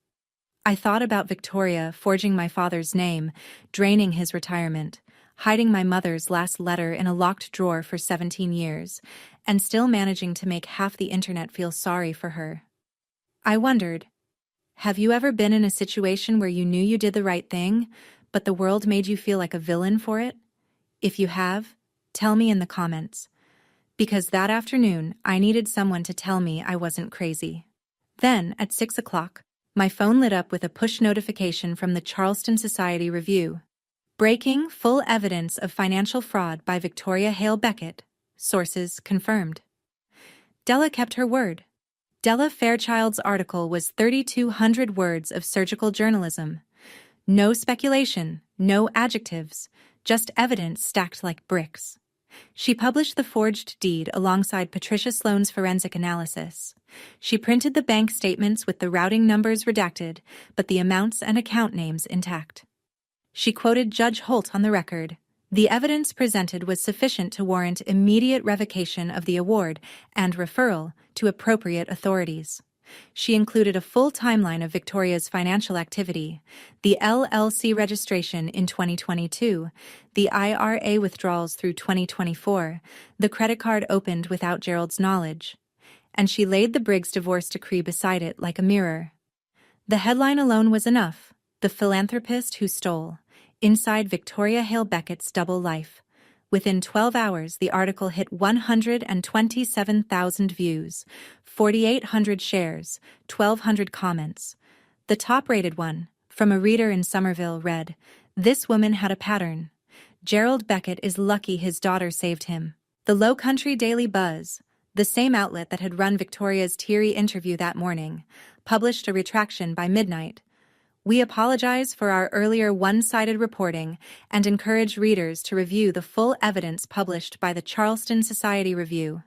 I thought about Victoria forging my father's name, draining his retirement, hiding my mother's last letter in a locked drawer for 17 years, and still managing to make half the internet feel sorry for her. I wondered, have you ever been in a situation where you knew you did the right thing, but the world made you feel like a villain for it? If you have, tell me in the comments. Because that afternoon, I needed someone to tell me I wasn't crazy. Then, at 6 o'clock, my phone lit up with a push notification from the Charleston Society Review. Breaking full evidence of financial fraud by Victoria Hale Beckett. Sources confirmed. Della kept her word. Della Fairchild's article was 3,200 words of surgical journalism. No speculation, no adjectives, just evidence stacked like bricks. She published the forged deed alongside Patricia Sloan's forensic analysis. She printed the bank statements with the routing numbers redacted, but the amounts and account names intact. She quoted Judge Holt on the record. The evidence presented was sufficient to warrant immediate revocation of the award and referral to appropriate authorities. She included a full timeline of Victoria's financial activity, the LLC registration in 2022, the IRA withdrawals through 2024, the credit card opened without Gerald's knowledge. And she laid the Briggs divorce decree beside it like a mirror. The headline alone was enough. The philanthropist who stole. Inside Victoria Hale Beckett's double life. Within 12 hours, the article hit 127,000 views, 4,800 shares, 1,200 comments. The top-rated one, from a reader in Somerville, read, "This woman had a pattern. Gerald Beckett is lucky his daughter saved him." The Low Country Daily Buzz, the same outlet that had run Victoria's teary interview that morning, published a retraction by midnight. "We apologize for our earlier one-sided reporting and encourage readers to review the full evidence published by the Charleston Society Review."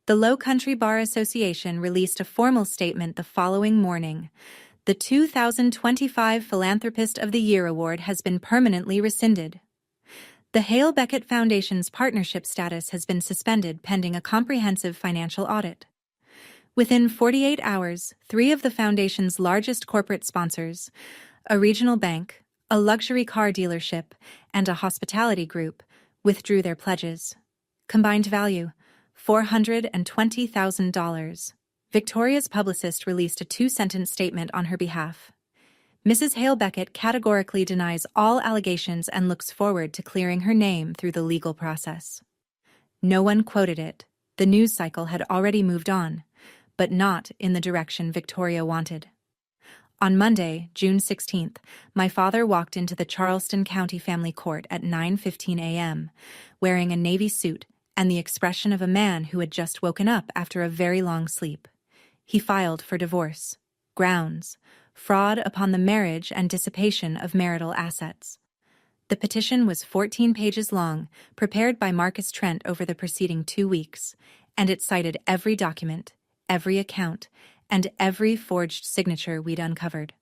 The Low Country Bar Association released a formal statement the following morning. The 2025 Philanthropist of the Year Award has been permanently rescinded. The Hale Beckett Foundation's partnership status has been suspended pending a comprehensive financial audit. Within 48 hours, 3 of the foundation's largest corporate sponsors, a regional bank, a luxury car dealership, and a hospitality group, withdrew their pledges. Combined value, $420,000. Victoria's publicist released a 2-sentence statement on her behalf. Mrs. Hale Beckett categorically denies all allegations and looks forward to clearing her name through the legal process. No one quoted it. The news cycle had already moved on, but not in the direction Victoria wanted. On Monday, June 16th, my father walked into the Charleston County Family Court at 9:15 a.m., wearing a navy suit and the expression of a man who had just woken up after a very long sleep. He filed for divorce. Grounds: fraud upon the marriage and dissipation of marital assets. The petition was 14 pages long, prepared by Marcus Trent over the preceding 2 weeks, and it cited every document, every account, and every forged signature we'd uncovered.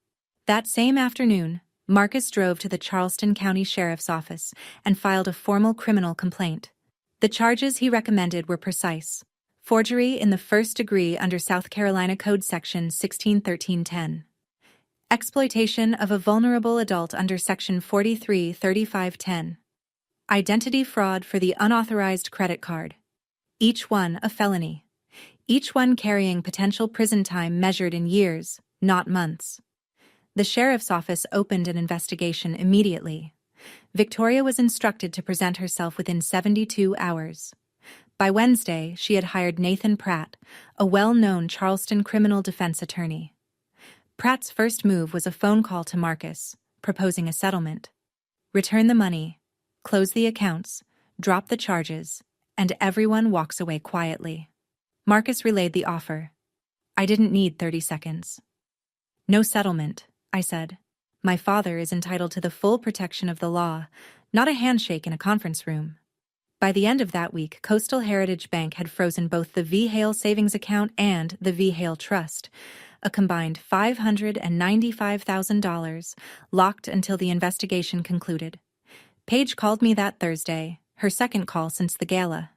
That same afternoon, Marcus drove to the Charleston County Sheriff's Office and filed a formal criminal complaint. The charges he recommended were precise: forgery in the first degree under South Carolina Code Section 1613-10. Exploitation of a vulnerable adult under Section 4335-10. Identity fraud for the unauthorized credit card. Each one a felony. Each one carrying potential prison time measured in years, not months. The sheriff's office opened an investigation immediately. Victoria was instructed to present herself within 72 hours. By Wednesday, she had hired Nathan Pratt, a well-known Charleston criminal defense attorney. Pratt's first move was a phone call to Marcus, proposing a settlement. Return the money, close the accounts, drop the charges, and everyone walks away quietly. Marcus relayed the offer. I didn't need 30 seconds. No settlement, I said. My father is entitled to the full protection of the law, not a handshake in a conference room. By the end of that week, Coastal Heritage Bank had frozen both the V. Hale Savings Account and the V. Hale Trust, a combined $595,000, locked until the investigation concluded. Paige called me that Thursday, her second call since the gala.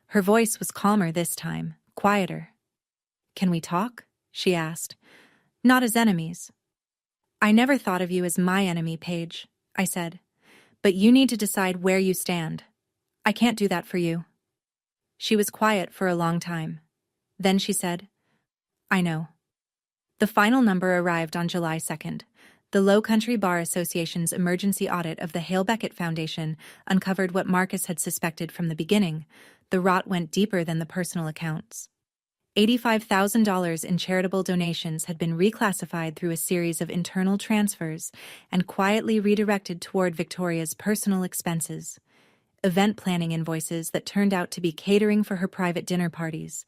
Her voice was calmer this time, quieter. Can we talk? She asked. Not as enemies. I never thought of you as my enemy, Paige, I said. But you need to decide where you stand. I can't do that for you. She was quiet for a long time. Then she said, I know. The final number arrived on July 2nd. The Low Country Bar Association's emergency audit of the Hale Beckett Foundation uncovered what Marcus had suspected from the beginning. The rot went deeper than the personal accounts. $85,000 in charitable donations had been reclassified through a series of internal transfers and quietly redirected toward Victoria's personal expenses. Event planning invoices that turned out to be catering for her private dinner parties,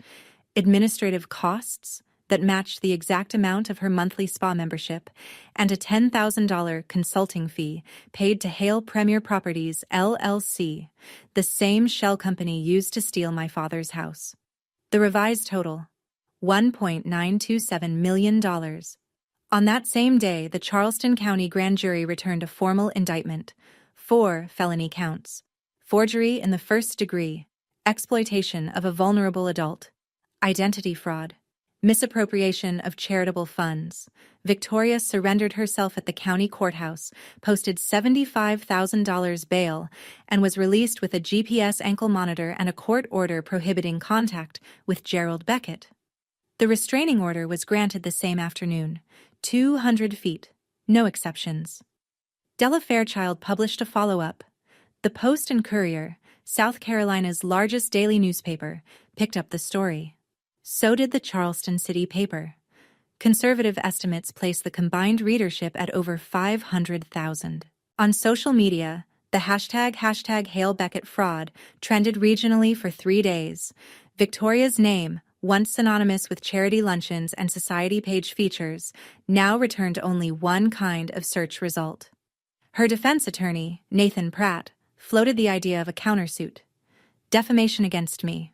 administrative costs that matched the exact amount of her monthly spa membership, and a $10,000 consulting fee paid to Hale Premier Properties, LLC, the same shell company used to steal my father's house. The revised total, $1.927 million. On that same day, the Charleston County Grand Jury returned a formal indictment, 4 felony counts: forgery in the first degree, exploitation of a vulnerable adult, identity fraud, misappropriation of charitable funds. Victoria surrendered herself at the county courthouse, posted $75,000 bail, and was released with a GPS ankle monitor and a court order prohibiting contact with Gerald Beckett. The restraining order was granted the same afternoon, 200 feet, no exceptions. Della Fairchild published a follow-up. The Post and Courier, South Carolina's largest daily newspaper, picked up the story. So did the Charleston City paper. Conservative estimates place the combined readership at over 500,000. On social media, the hashtag Hale Beckett fraud trended regionally for 3 days. Victoria's name, once synonymous with charity luncheons and society page features, now returned only one kind of search result. Her defense attorney, Nathan Pratt, floated the idea of a countersuit. Defamation against me.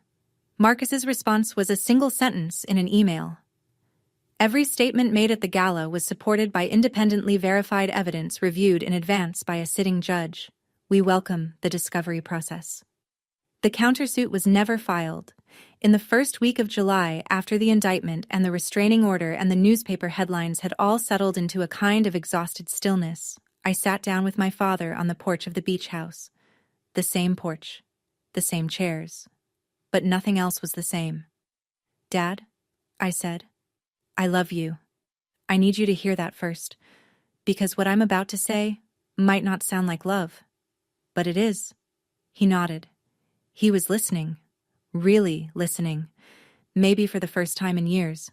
Marcus's response was a single sentence in an email. Every statement made at the gala was supported by independently verified evidence reviewed in advance by a sitting judge. We welcome the discovery process. The countersuit was never filed, In the first week of July, after the indictment and the restraining order and the newspaper headlines had all settled into a kind of exhausted stillness, I sat down with my father on the porch of the beach house. The same porch, the same chairs. But nothing else was the same. "Dad," I said, "I love you. I need you to hear that first, because what I'm about to say might not sound like love, but it is." He nodded. He was listening, really listening, maybe for the first time in years.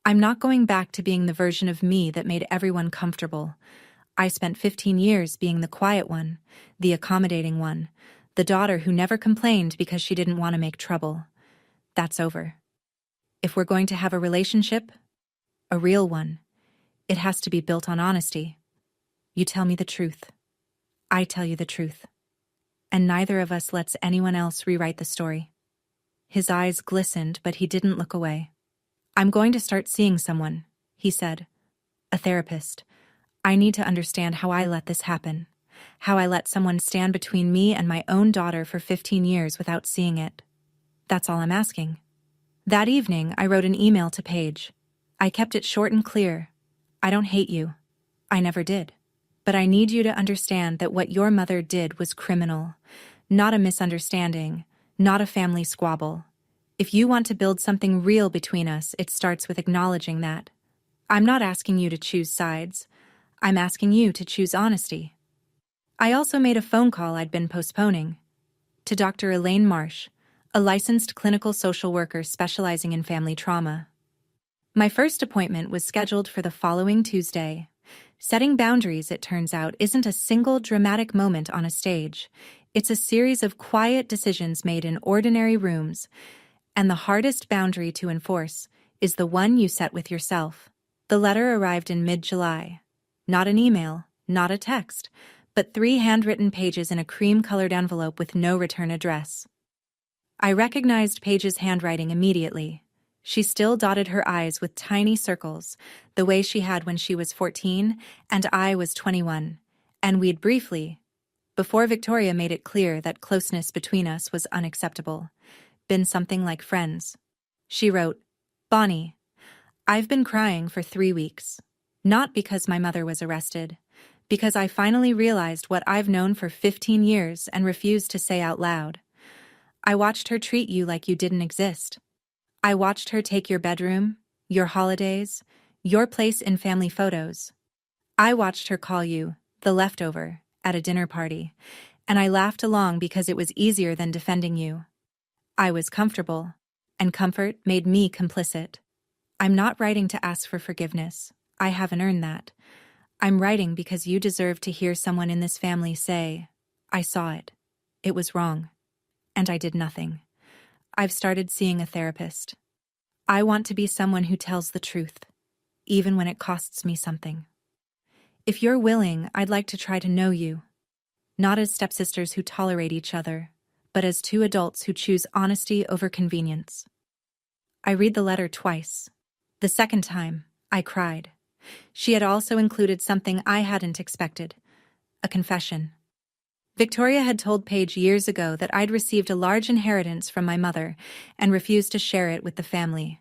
I'm not going back to being the version of me that made everyone comfortable. I spent 15 years being the quiet one, the accommodating one, the daughter who never complained because she didn't want to make trouble. That's over. If we're going to have a relationship, a real one, it has to be built on honesty. You tell me the truth. I tell you the truth. And neither of us lets anyone else rewrite the story. His eyes glistened, but he didn't look away. "I'm going to start seeing someone," he said. "A therapist. I need to understand how I let this happen. How I let someone stand between me and my own daughter for 15 years without seeing it. That's all I'm asking." That evening, I wrote an email to Paige. I kept it short and clear. "I don't hate you. I never did. But I need you to understand that what your mother did was criminal. Not a misunderstanding, not a family squabble. If you want to build something real between us, it starts with acknowledging that. I'm not asking you to choose sides. I'm asking you to choose honesty." I also made a phone call I'd been postponing. To Dr. Elaine Marsh, a licensed clinical social worker specializing in family trauma. My first appointment was scheduled for the following Tuesday. Setting boundaries, it turns out, isn't a single dramatic moment on a stage. It's a series of quiet decisions made in ordinary rooms, and the hardest boundary to enforce is the one you set with yourself. The letter arrived in mid-July. Not an email, not a text, but 3 handwritten pages in a cream-colored envelope with no return address. I recognized Paige's handwriting immediately. She still dotted her I's with tiny circles, the way she had when she was 14 and I was 21, and we'd briefly, before Victoria made it clear that closeness between us was unacceptable, been something like friends. She wrote, "Bonnie, I've been crying for 3 weeks. Not because my mother was arrested, because I finally realized what I've known for 15 years and refused to say out loud. I watched her treat you like you didn't exist. I watched her take your bedroom, your holidays, your place in family photos. I watched her call you the leftover at a dinner party, and I laughed along because it was easier than defending you. I was comfortable, and comfort made me complicit. I'm not writing to ask for forgiveness. I haven't earned that. I'm writing because you deserve to hear someone in this family say, 'I saw it. It was wrong. And I did nothing. I've started seeing a therapist. I want to be someone who tells the truth, even when it costs me something. If you're willing, I'd like to try to know you. Not as stepsisters who tolerate each other, but as 2 adults who choose honesty over convenience.'" I read the letter twice. The second time, I cried. She had also included something I hadn't expected, a confession. Victoria had told Paige years ago that I'd received a large inheritance from my mother and refused to share it with the family.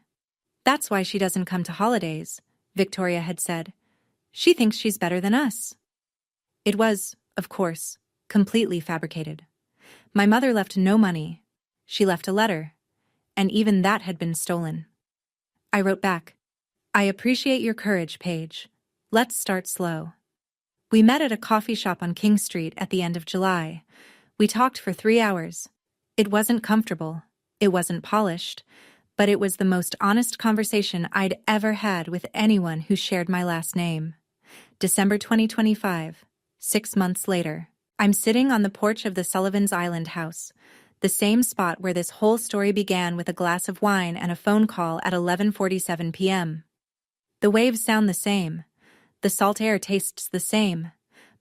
"That's why she doesn't come to holidays," Victoria had said. "She thinks she's better than us." It was, of course, completely fabricated. My mother left no money. She left a letter, and even that had been stolen. I wrote back, "I appreciate your courage, Paige. Let's start slow." We met at a coffee shop on King Street at the end of July. We talked for 3 hours. It wasn't comfortable. It wasn't polished. But it was the most honest conversation I'd ever had with anyone who shared my last name. December 2025, 6 months later. I'm sitting on the porch of the Sullivan's Island house, the same spot where this whole story began, with a glass of wine and a phone call at 11:47 p.m. The waves sound the same. The salt air tastes the same,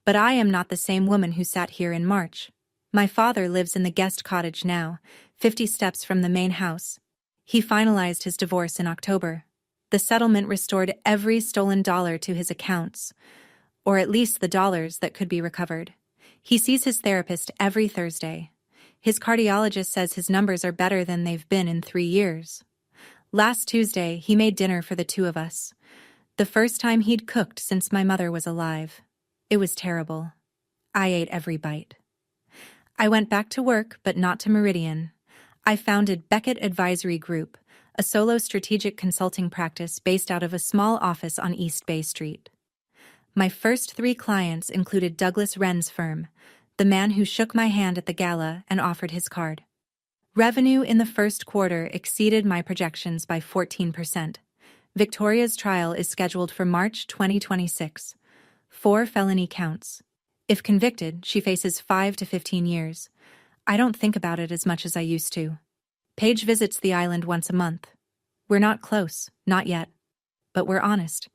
but I am not the same woman who sat here in March. My father lives in the guest cottage now, 50 steps from the main house. He finalized his divorce in October. The settlement restored every stolen dollar to his accounts, or at least the dollars that could be recovered. He sees his therapist every Thursday. His cardiologist says his numbers are better than they've been in 3 years. Last Tuesday, he made dinner for the two of us. The first time he'd cooked since my mother was alive. It was terrible. I ate every bite. I went back to work, but not to Meridian. I founded Beckett Advisory Group, a solo strategic consulting practice based out of a small office on East Bay Street. My first 3 clients included Douglas Wren's firm, the man who shook my hand at the gala and offered his card. Revenue in the first quarter exceeded my projections by 14%. Victoria's trial is scheduled for March 2026. 4 felony counts. If convicted, she faces 5 to 15 years. I don't think about it as much as I used to. Paige visits the island once a month. We're not close, not yet. But we're honest.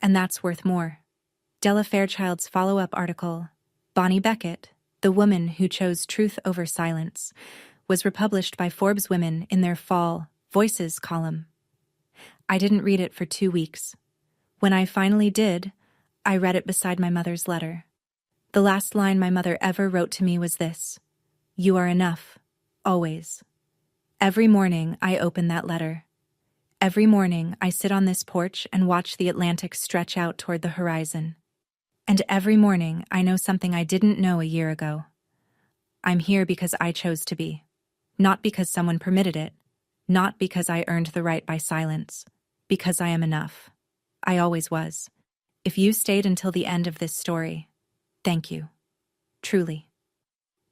And that's worth more. Della Fairchild's follow-up article, Bonnie Beckett, the woman who chose truth over silence, was republished by Forbes Women in their Fall Voices column. I didn't read it for 2 weeks. When I finally did, I read it beside my mother's letter. The last line my mother ever wrote to me was this: "You are enough, always." Every morning I open that letter. Every morning I sit on this porch and watch the Atlantic stretch out toward the horizon. And every morning I know something I didn't know a year ago. I'm here because I chose to be. Not because someone permitted it. Not because I earned the right by silence. Because I am enough. I always was. If you stayed until the end of this story, thank you. Truly.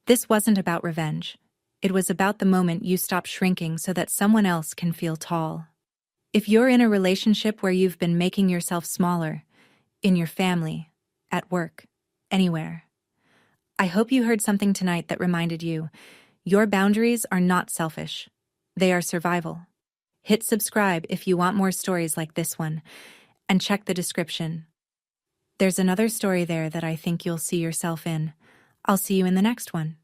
This wasn't about revenge. It was about the moment you stop shrinking so that someone else can feel tall. If you're in a relationship where you've been making yourself smaller, in your family, at work, anywhere, I hope you heard something tonight that reminded you, your boundaries are not selfish. They are survival. Hit subscribe if you want more stories like this one, and check the description. There's another story there that I think you'll see yourself in. I'll see you in the next one.